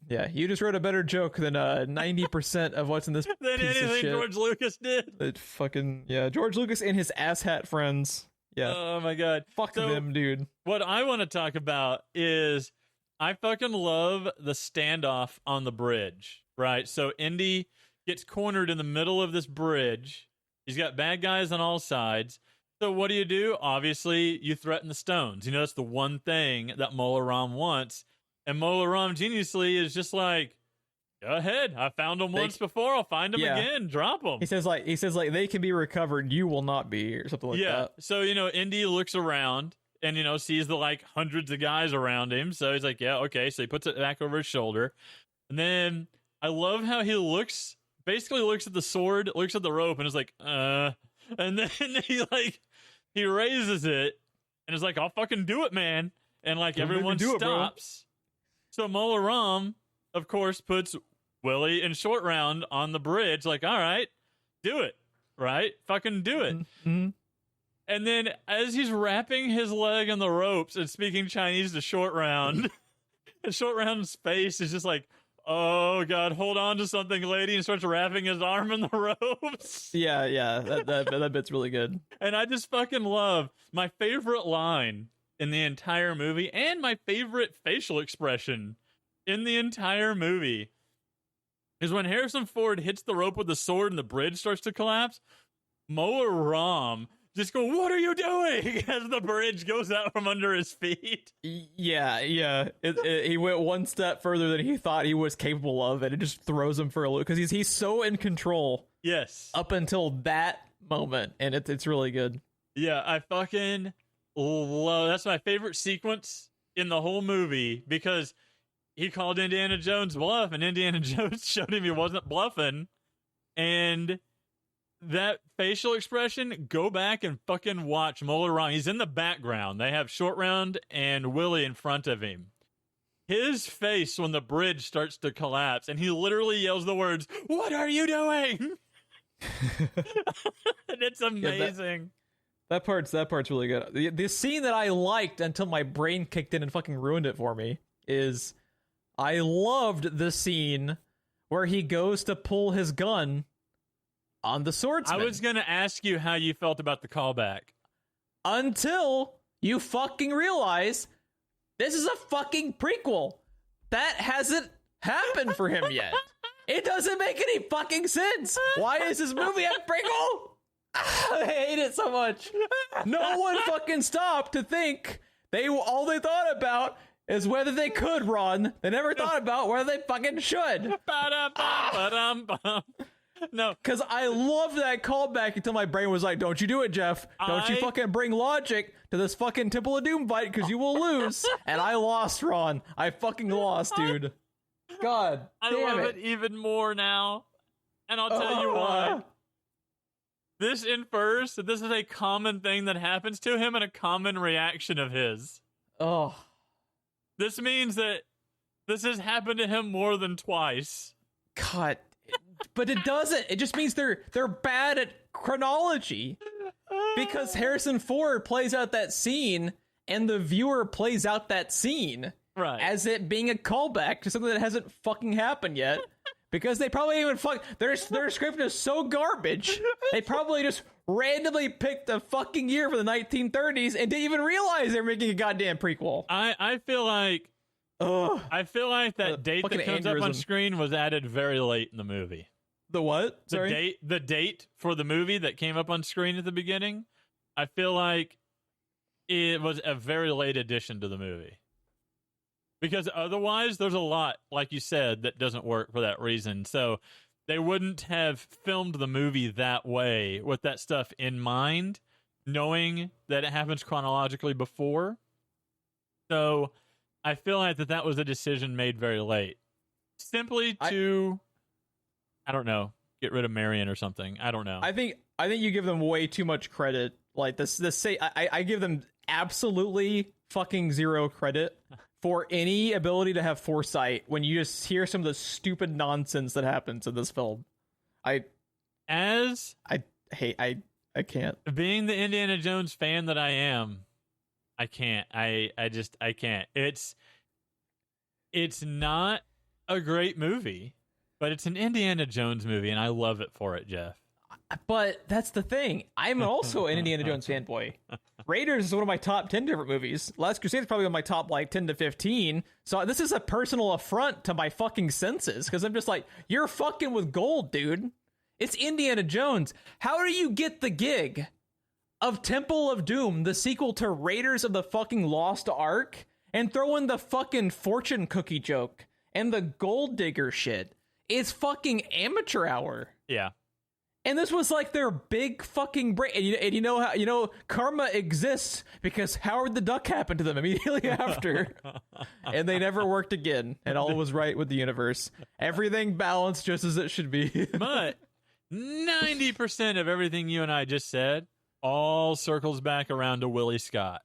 Yeah, you just wrote a better joke than 90% of what's in this than piece anything of shit. George Lucas did. It fucking George Lucas and his asshat friends. Yeah. Oh my god. Fuck them, dude. What I want to talk about is I fucking love the standoff on the bridge. Right. So Indy gets cornered in the middle of this bridge. He's got bad guys on all sides. So what do? Obviously, you threaten the Stones. You know, that's the one thing that Mola Ram wants. And Mola Ram geniusly is just like, go ahead. I found them once before. I'll find them again. Drop them. He says like they can be recovered. You will not be, or something like that. Yeah. So, you know, Indy looks around and, you know, sees the like hundreds of guys around him. So he's like, yeah, okay. So he puts it back over his shoulder. And then I love how he basically looks at the sword, looks at the rope, and is like, and then he raises it and is like, I'll fucking do it, man. And like everyone stops. So Mola Ram, of course, puts Willie and Short Round on the bridge, like, all right, do it. Right? Fucking do it. Mm-hmm. And then as he's wrapping his leg in the ropes and speaking Chinese to Short Round, and Short Round's face is just like, oh god, hold on to something, lady, and starts wrapping his arm in the ropes. Yeah, that bit's really good. And I just fucking love my favorite line in the entire movie and my favorite facial expression in the entire movie is when Harrison Ford hits the rope with the sword and the bridge starts to collapse. Mola Ram just go, what are you doing? As the bridge goes out from under his feet. Yeah. He went one step further than he thought he was capable of, and it just throws him for a loop because he's so in control. Yes. Up until that moment, and it's really good. Yeah, I fucking love. That's my favorite sequence in the whole movie because he called Indiana Jones bluff, and Indiana Jones showed him he wasn't bluffing, and that facial expression, go back and fucking watch Mola Ram. He's in the background. They have Short Round and Willie in front of him. His face when the bridge starts to collapse, and he literally yells the words, what are you doing? And it's amazing. Yeah, that part's really good. The scene that I liked until my brain kicked in and fucking ruined it for me is I loved the scene where he goes to pull his gun on the swordsman. I was going to ask you how you felt about the callback. Until you fucking realize this is a fucking prequel. That hasn't happened for him yet. It doesn't make any fucking sense. Why is this movie a prequel? I hate it so much. No one fucking stopped to think. All they thought about is whether they could run. They never thought about whether they fucking should. No, because I love that callback until my brain was like, don't you do it, Geoff. Don't you fucking bring logic to this fucking Temple of Doom fight because you will lose. And I lost, Ron. I fucking lost, dude. God damn I love it even more now. And I'll tell you why. This infers that this is a common thing that happens to him and a common reaction of his. Oh. This means that this has happened to him more than twice. God. But it doesn't. It just means they're bad at chronology. Because Harrison Ford plays out that scene and the viewer plays out that scene. Right. As it being a callback to something that hasn't fucking happened yet. Because they probably even their script is so garbage. They probably just randomly picked a fucking year for the 1930s and didn't even realize they're making a goddamn prequel. I feel like that date that comes up on screen was added very late in the movie. The what? Sorry? The date for the movie that came up on screen at the beginning, I feel like it was a very late addition to the movie. Because otherwise, there's a lot, like you said, that doesn't work for that reason. So they wouldn't have filmed the movie that way with that stuff in mind, knowing that it happens chronologically before. So I feel like that was a decision made very late. simply to, I don't know, get rid of Marion or something. I don't know. I think you give them way too much credit. Like I give them absolutely fucking zero credit for any ability to have foresight when you just hear some of the stupid nonsense that happens in this film. I can't. Being the Indiana Jones fan that I am, I can't. I can't. It's not a great movie, but it's an Indiana Jones movie, and I love it for it, Jeff. But that's the thing. I'm also an Indiana Jones fanboy. Raiders is one of my top 10 different movies. Last Crusade is probably one of my top 10 to 15. So this is a personal affront to my fucking senses, because I'm just like, you're fucking with gold, dude. It's Indiana Jones. How do you get the gig of Temple of Doom, the sequel to Raiders of the fucking Lost Ark, and throw in the fucking fortune cookie joke and the gold digger shit? It's fucking amateur hour. Yeah. And this was like their big fucking break. And you know how, karma exists because Howard the Duck happened to them immediately after. And they never worked again. And all was right with the universe. Everything balanced just as it should be. But 90% of everything you and I just said all circles back around to Willie Scott.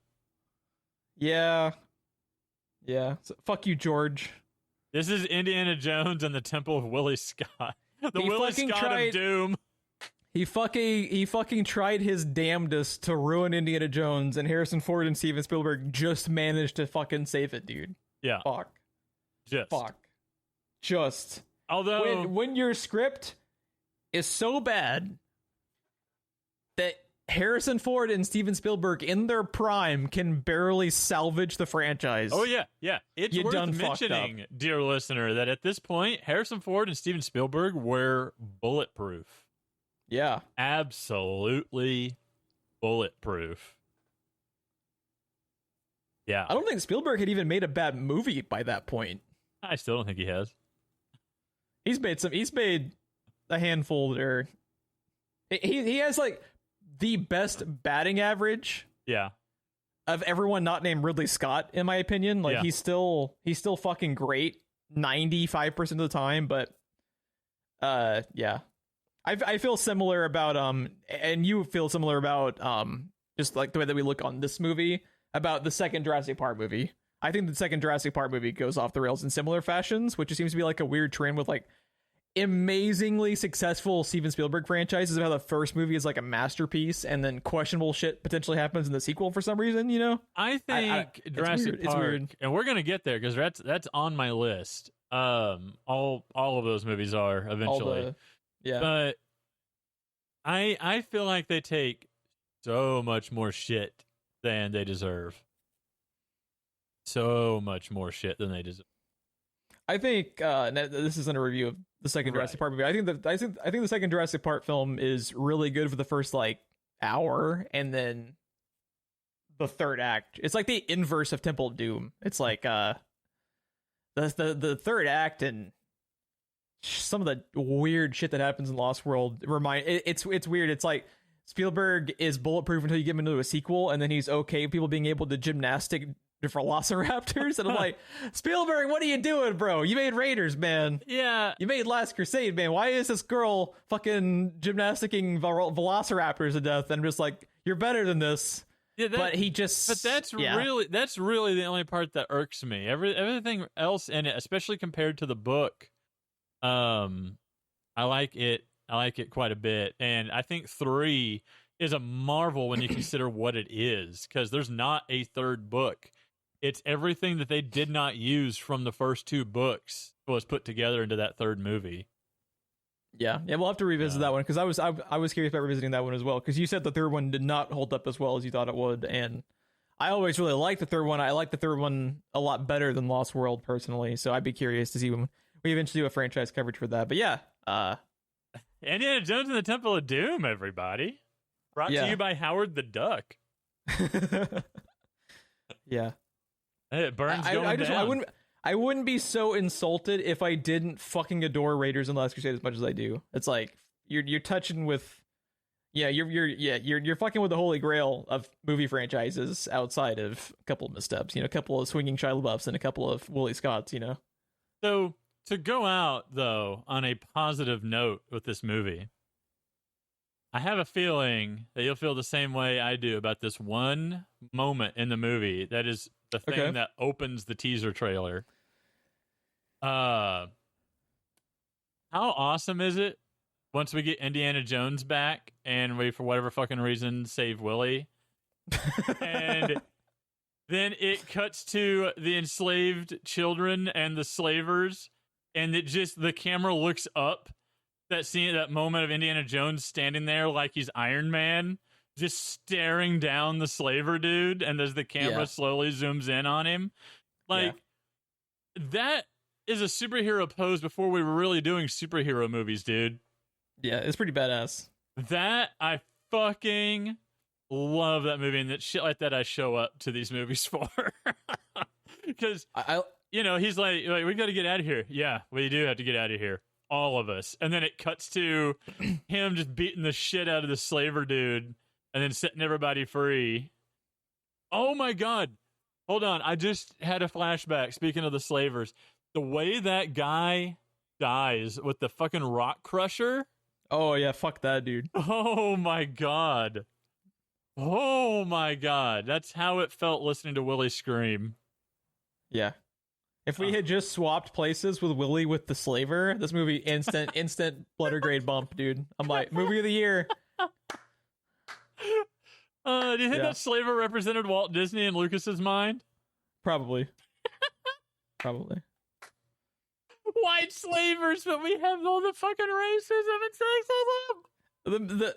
Yeah. So, fuck you, George. This is Indiana Jones and the Temple of Willie Scott. The Willie Scott of Doom. He fucking tried his damnedest to ruin Indiana Jones, and Harrison Ford and Steven Spielberg just managed to fucking save it, dude. Yeah. Just. Although when your script is so bad that Harrison Ford and Steven Spielberg in their prime can barely salvage the franchise. Oh yeah. It's You worth done fucked mentioning, dear listener, that at this point, Harrison Ford and Steven Spielberg were bulletproof. Yeah. Absolutely bulletproof. Yeah. I don't think Spielberg had even made a bad movie by that point. I still don't think he has. He's made a handful there. He has like the best batting average. Yeah. Of everyone not named Ridley Scott, in my opinion. Like, yeah. he's still fucking great 95% of the time, but yeah. I feel similar about and you feel similar about just like the way that we look on this movie about the second Jurassic Park movie. I think the second Jurassic Park movie goes off the rails in similar fashions, which seems to be like a weird trend with like amazingly successful Steven Spielberg franchises, of how the first movie is like a masterpiece and then questionable shit potentially happens in the sequel for some reason, I think Jurassic Park, weird. And we're gonna get there because that's on my list. All of those movies are eventually. Yeah. But I feel like they take so much more shit than they deserve. So much more shit than they deserve. I think this isn't a review of the second Jurassic Park movie. I think the second Jurassic Park film is really good for the first like hour, and then the third act, it's like the inverse of Temple of Doom. It's like the third act and some of the weird shit that happens in Lost World it's weird. It's like Spielberg is bulletproof until you get him into a sequel, and then he's okay with people being able to gymnastic the velociraptors, and I'm like, Spielberg, what are you doing, bro? You made Raiders, man. Yeah. You made Last Crusade, man. Why is this girl fucking gymnasticking velociraptors to death? And I'm just like, you're better than this. Yeah, but that's really the only part that irks me. Everything else in it, especially compared to the book, I like it quite a bit. And I think 3 is a marvel when you consider what it is, because there's not a third book. It's everything that they did not use from the first 2 books was put together into that third movie. Yeah, we'll have to revisit that one, because I was curious about revisiting that one as well, because you said the third one did not hold up as well as you thought it would, and I always really liked the third one. I like the third one a lot better than Lost World personally, so I'd be curious to see when we eventually do a franchise coverage for that. But yeah, Indiana Jones and the Temple of Doom, everybody. Brought to you by Howard the Duck. Yeah. It burns down. I wouldn't be so insulted if I didn't fucking adore Raiders and Last Crusade as much as I do. It's like you're touching with, you're fucking with the holy grail of movie franchises outside of a couple of missteps. A couple of swinging Shia LaBeoufs and a couple of Willie Scotts. So To go out, though, on a positive note with this movie, I have a feeling that you'll feel the same way I do about this one moment in the movie that is the thing that opens the teaser trailer. How awesome is it once we get Indiana Jones back and we, for whatever fucking reason, save Willie? And then it cuts to the enslaved children and the slavers, and the camera looks up. That moment of Indiana Jones standing there like he's Iron Man, just staring down the slaver dude, and as the camera slowly zooms in on him. That is a superhero pose before we were really doing superhero movies, dude. Yeah, it's pretty badass. That, I fucking love that movie, and that shit like that I show up to these movies for. Because, he's like, we got to get out of here. Yeah, we do have to get out of here. All of us. And then it cuts to him just beating the shit out of the slaver dude and then setting everybody free. Oh my God. Hold on. I just had a flashback. Speaking of the slavers, the way that guy dies with the fucking rock crusher. Oh yeah. Fuck that dude. Oh my God. Oh my God. That's how it felt listening to Willie scream. Yeah. If we had just swapped places with Willie with the slaver, this movie instant letter grade bump, dude. I'm like, movie of the year. Do you think that slaver represented Walt Disney in Lucas's mind? Probably. Probably. White slavers, but we have all the fucking racism and sexism.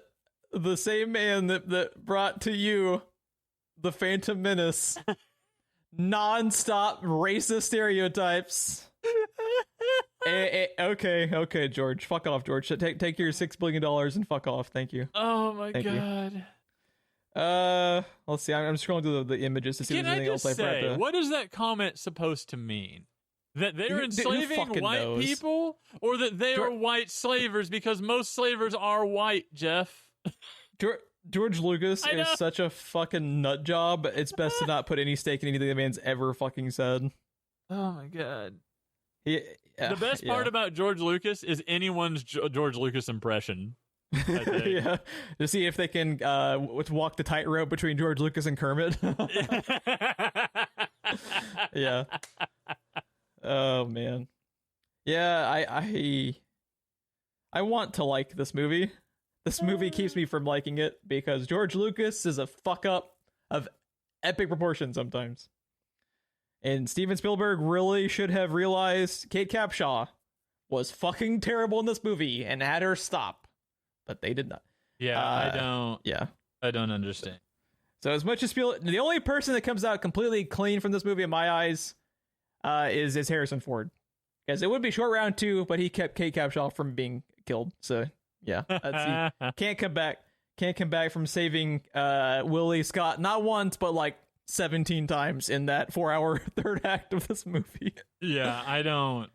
The same man that brought to you the Phantom Menace. Non-stop racist stereotypes. Okay, George. Fuck off, George. Take your $6 billion and fuck off. Thank you. Oh my God. Let's see. I'm scrolling through the images to see if there's anything else I forgot to... What is that comment supposed to mean? That they're enslaving white people? Or that they are white slavers because most slavers are white, Geoff? George Lucas is such a fucking nut job. It's best to not put any stake in anything the man's ever fucking said. Oh my God. The best part about George Lucas is anyone's George Lucas impression. Yeah, to see if they can walk the tightrope between George Lucas and Kermit. Yeah. Oh man. Yeah, I want to like this movie. This movie keeps me from liking it because George Lucas is a fuck up of epic proportions sometimes. And Steven Spielberg really should have realized Kate Capshaw was fucking terrible in this movie and had her stop. But they did not. Yeah, I don't understand. So as much as the only person that comes out completely clean from this movie in my eyes is Harrison Ford. Because it would be short round 2, but he kept Kate Capshaw from being killed. So yeah, he can't come back from saving Willie Scott not once but like 17 times in that 4-hour third act of this movie. Yeah, I don't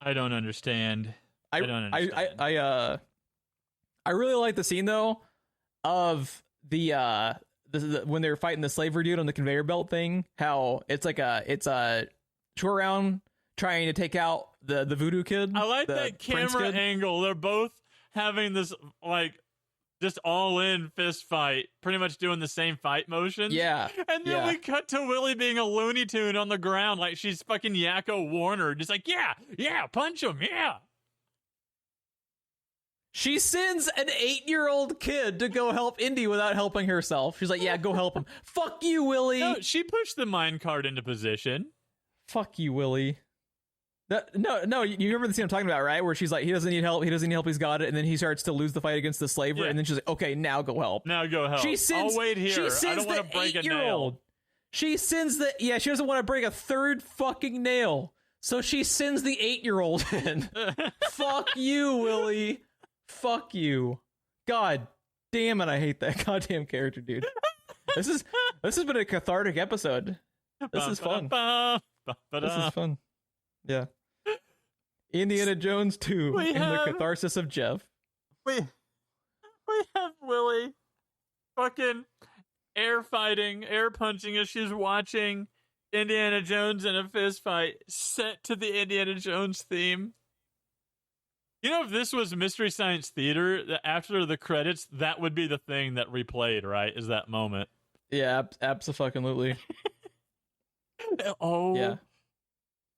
understand. I don't understand. I really like the scene though of the when they're fighting the slaver dude on the conveyor belt thing. How it's a short round trying to take out the voodoo kid. I like that camera angle. They're both having this like just all in fist fight, pretty much doing the same fight motions. Yeah. And then we cut to Willie being a Looney Tune on the ground like she's fucking Yakko Warner. Just like, yeah, punch him, yeah. She sends an 8-year-old kid to go help Indy without helping herself. She's like, yeah, go help him. Fuck you, Willie. No, she pushed the minecart into position. Fuck you, Willie. No, you remember the scene I'm talking about, right? Where she's like, he doesn't need help, he's got it, and then he starts to lose the fight against the slaver, and then she's like, okay, now go help. I'll wait here. I don't want to break a nail. She sends she doesn't want to break a third fucking nail, so she sends the 8-year-old in. Fuck you, Willie. Fuck you. God damn it, I hate that goddamn character, dude. This has been a cathartic episode. This is fun. This is fun. Yeah. Indiana Jones 2 the Catharsis of Geoff. We have Willie fucking air punching as she's watching Indiana Jones in a fist fight set to the Indiana Jones theme. You know, if this was Mystery Science Theater, after the credits, that would be the thing that replayed, right? Is that moment. Yeah, absolutely. Oh. Yeah.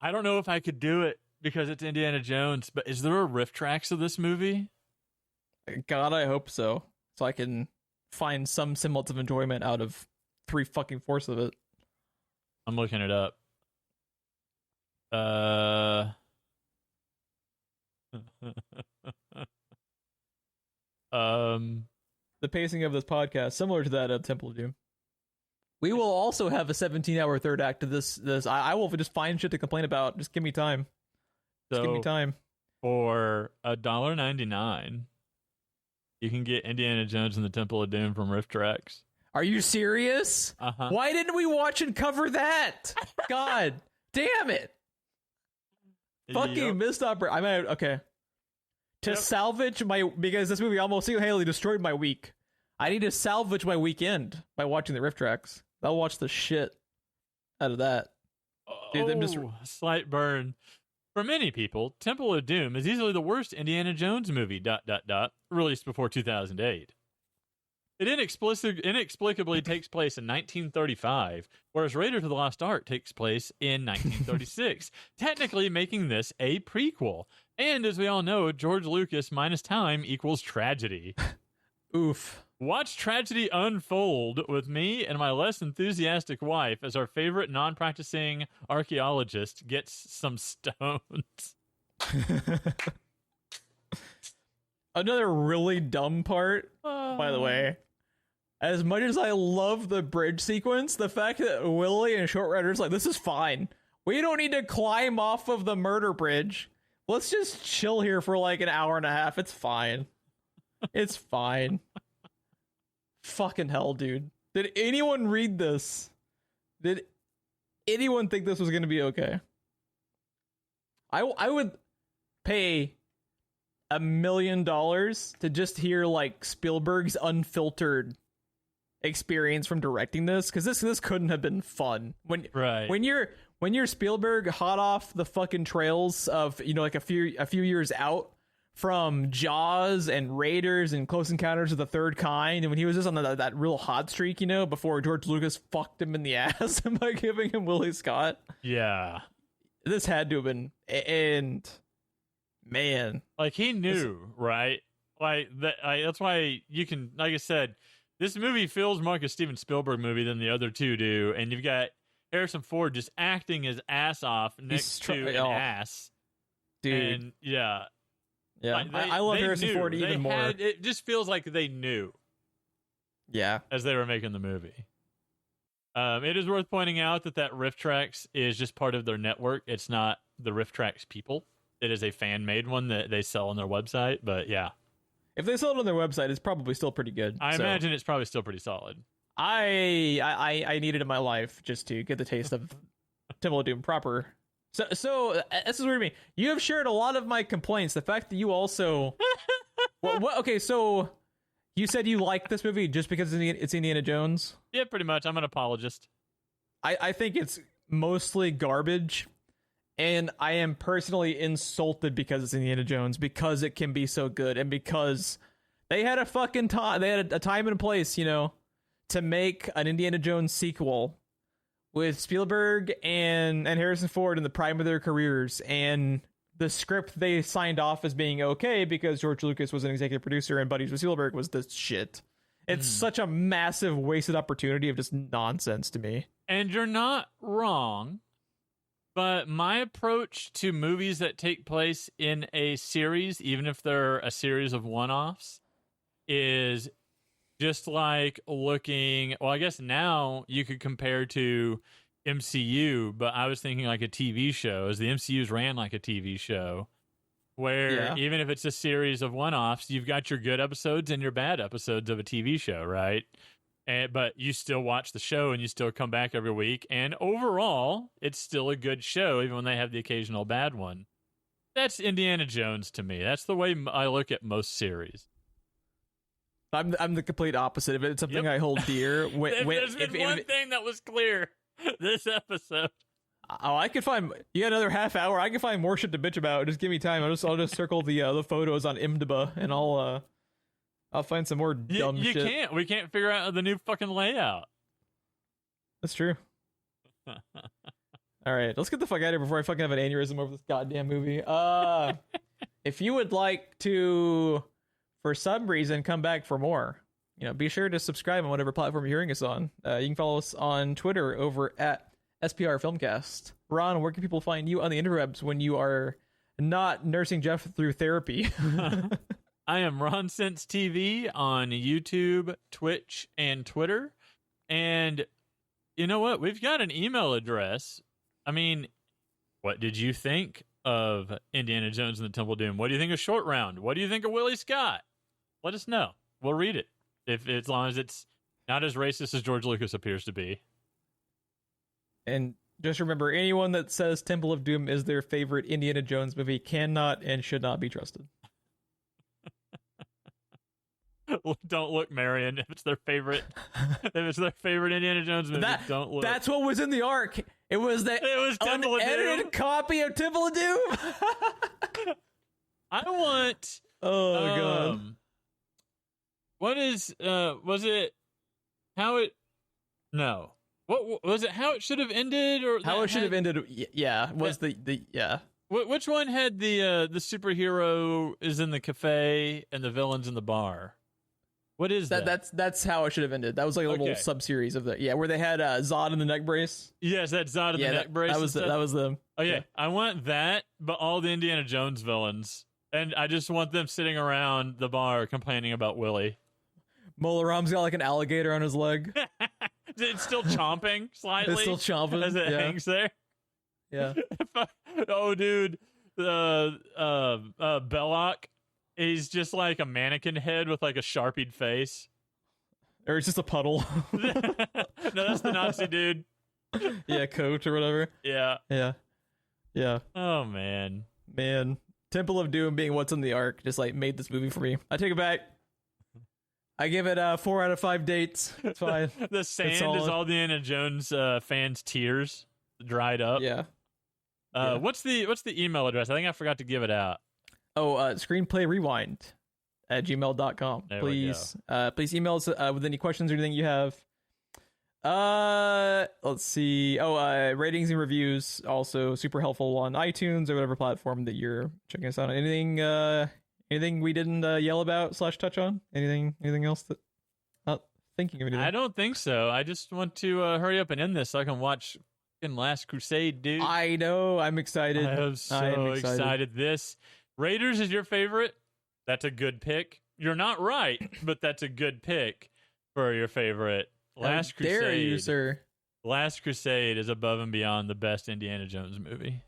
I don't know if I could do it because it's Indiana Jones, but is there a riff tracks of this movie? God, I hope so. So I can find some semblance of enjoyment out of 3/4 of it. I'm looking it up. The pacing of this podcast, similar to that of Temple of Doom. We will also have a 17-hour third act to this. I will just find shit to complain about. Just give me time. Just give me time. For $1.99, you can get Indiana Jones and the Temple of Doom from Riff Tracks. Are you serious? Uh-huh. Why didn't we watch and cover that? God damn it. Fucking missed opportunity. I mean, okay. To salvage because this movie almost single-handedly destroyed my week. I need to salvage my weekend by watching the riff tracks. I'll watch the shit out of that. Dude, I'm just slight burn. For many people, Temple of Doom is easily the worst Indiana Jones movie, ... released before 2008. It inexplicably takes place in 1935, whereas Raiders of the Lost Ark takes place in 1936, technically making this a prequel. And as we all know, George Lucas minus time equals tragedy. Oof. Watch tragedy unfold with me and my less enthusiastic wife as our favorite non-practicing archaeologist gets some stones. Another really dumb part, by the way. As much as I love the bridge sequence, the fact that Willie and Short Rider's like, this is fine. We don't need to climb off of the murder bridge. Let's just chill here for like an hour and a half. It's fine. It's fine. Fucking hell, dude. Did anyone read this? Did anyone think this was going to be okay? I would pay $1 million to just hear like Spielberg's unfiltered experience from directing this, because this couldn't have been fun. When you're Spielberg hot off the fucking trails of, you know, like a few years out from Jaws and Raiders and Close Encounters of the Third Kind, and when he was just on that real hot streak, you know, before George Lucas fucked him in the ass by giving him Willie Scott. Yeah. This had to have been, and man, like he knew, right? Like that. That's why you can, like I said, this movie feels more like a Steven Spielberg movie than the other two do, and you've got Harrison Ford just acting his ass off next to an ass, dude. And yeah. Like I love Harrison Ford even more. It just feels like they knew. Yeah. As they were making the movie. It is worth pointing out that Riff Tracks is just part of their network. It's not the Riff Tracks people. It is a fan-made one that they sell on their website, but yeah. If they sell it on their website, it's probably still pretty good. I imagine it's probably still pretty solid. I need it in my life just to get the taste of Temple of Doom proper. So this is weird to me. You have shared a lot of my complaints. The fact that you also... okay, so you said you like this movie just because it's Indiana Jones? Yeah, pretty much. I'm an apologist. I think it's mostly garbage, and I am personally insulted because it's Indiana Jones, because it can be so good, and because they had a fucking time. They had a time and a place, you know, to make an Indiana Jones sequel with Spielberg and Harrison Ford in the prime of their careers, and the script they signed off as being okay because George Lucas was an executive producer and buddies with Spielberg was this shit. It's such a massive wasted opportunity of just nonsense to me. And you're not wrong, but my approach to movies that take place in a series, even if they're a series of one-offs, is just like looking, well, I guess now you could compare to MCU, but I was thinking like a TV show, as the MCUs ran like a TV show, where even if it's a series of one-offs, you've got your good episodes and your bad episodes of a TV show, right? But you still watch the show and you still come back every week, and overall, it's still a good show, even when they have the occasional bad one. That's Indiana Jones to me. That's the way I look at most series. I'm the complete opposite of it. It's something I hold dear. There's been one thing that was clear. this episode. Oh, I could find. You got another half hour. I can find more shit to bitch about. Just give me time. I'll just circle the photos on IMDb, and I'll find some more dumb shit. You can't. We can't figure out the new fucking layout. That's true. All right, let's get the fuck out of here before I fucking have an aneurysm over this goddamn movie. If you would like to, for some reason, come back for more, be sure to subscribe on whatever platform you're hearing us on. You can follow us on Twitter over at SPR Filmcast. Ron, where can people find you on the interwebs when you are not nursing Geoff through therapy? I am Ron Sense TV on YouTube, Twitch, and Twitter. And you know what? We've got an email address. I mean, what did you think of Indiana Jones and the Temple of Doom? What do you think of Short Round? What do you think of Willie Scott? Let us know. We'll read it. As long as it's not as racist as George Lucas appears to be. And just remember, anyone that says Temple of Doom is their favorite Indiana Jones movie cannot and should not be trusted. Don't look, Marion. If it's their favorite Indiana Jones movie, don't look. That's what was in the Ark. It was Temple of Doom. Unedited copy of Temple of Doom. I want. Oh god. What is? Was it? How it? No. What was it? How it should have ended, or how it should have ended? Yeah. Was the yeah. Which one had the superhero is in the cafe and the villain's in the bar? What is that? That's how it should have ended. That was like a little sub-series of where they had Zod in the neck brace. Yes, that Zod in the neck brace. That was them. Oh yeah, I want that, but all the Indiana Jones villains, and I just want them sitting around the bar complaining about Willie. Mola Ram's got like an alligator on his leg. It's still chomping slightly. It's still chomping as it hangs there. Yeah. Oh, dude, Belloc. He's just like a mannequin head with like a sharpied face. Or it's just a puddle. No, that's the Nazi dude. Yeah, coat or whatever. Yeah. Yeah. Oh, man. Temple of Doom being what's in the Ark just like made this movie for me. I take it back. I give it 4 out of 5 dates. It's fine. The sand is all the Indiana Jones fans' tears dried up. Yeah. What's the email address? I think I forgot to give it out. Oh, screenplayrewind@gmail.com. Please email us with any questions or anything you have. Let's see. Ratings and reviews also super helpful on iTunes or whatever platform that you're checking us out on. Anything we didn't yell about / touch on? Anything else that not thinking of anything? I don't think so. I just want to hurry up and end this so I can watch Last Crusade, dude. I know. I'm excited. I'm so excited. This Raiders is your favorite? That's a good pick. You're not right, but that's a good pick for your favorite. Last Crusade. Dare you, sir? Last Crusade is above and beyond the best Indiana Jones movie.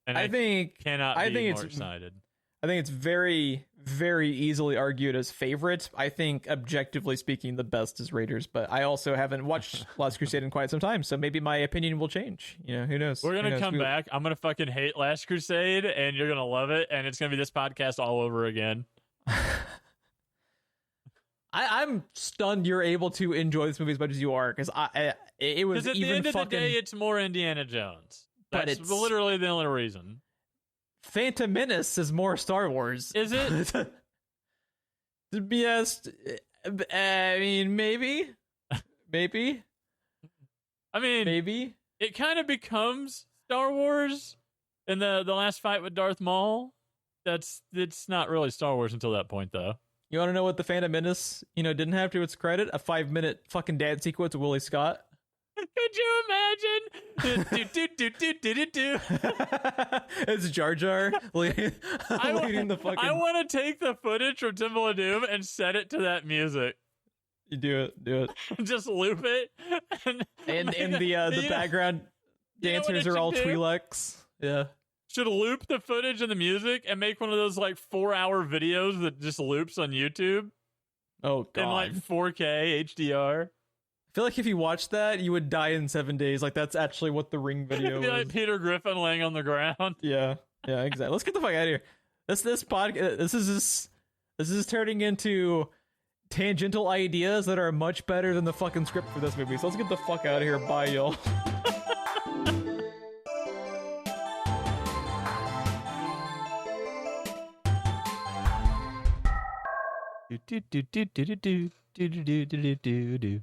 And I cannot be more excited. I think it's very, very easily argued as favorite. I think, objectively speaking, the best is Raiders, but I also haven't watched Last Crusade in quite some time, so maybe my opinion will change. Who knows? We're going to come back. I'm going to fucking hate Last Crusade, and you're going to love it, and it's going to be this podcast all over again. I'm stunned you're able to enjoy this movie as much as you are, because it was at even the end fucking... of the day, it's more Indiana Jones. That's literally the only reason. Phantom Menace is more Star Wars. Is it? To be honest, I mean, maybe. I mean, maybe. It kind of becomes Star Wars in the last fight with Darth Maul. It's not really Star Wars until that point, though. You want to know what the Phantom Menace, didn't have to its credit? A 5-minute fucking dance sequence with Willie Scott. Could you imagine? It's Jar Jar leading the fucking... I want to take the footage from Temple of Doom and set it to that music. You do it. Just loop it. And the background dancers are all Twi'leks. Yeah. Should loop the footage and the music and make one of those like 4-hour videos that just loops on YouTube. Oh, God. In like 4K HDR. I feel like if you watched that, you would die in 7 days. Like, that's actually what the Ring video is. Like Peter Griffin laying on the ground. Yeah, exactly. Let's get the fuck out of here. This podcast, this is turning into tangential ideas that are much better than the fucking script for this movie. So let's get the fuck out of here. Bye, y'all. Do do do do do do do do do do do do.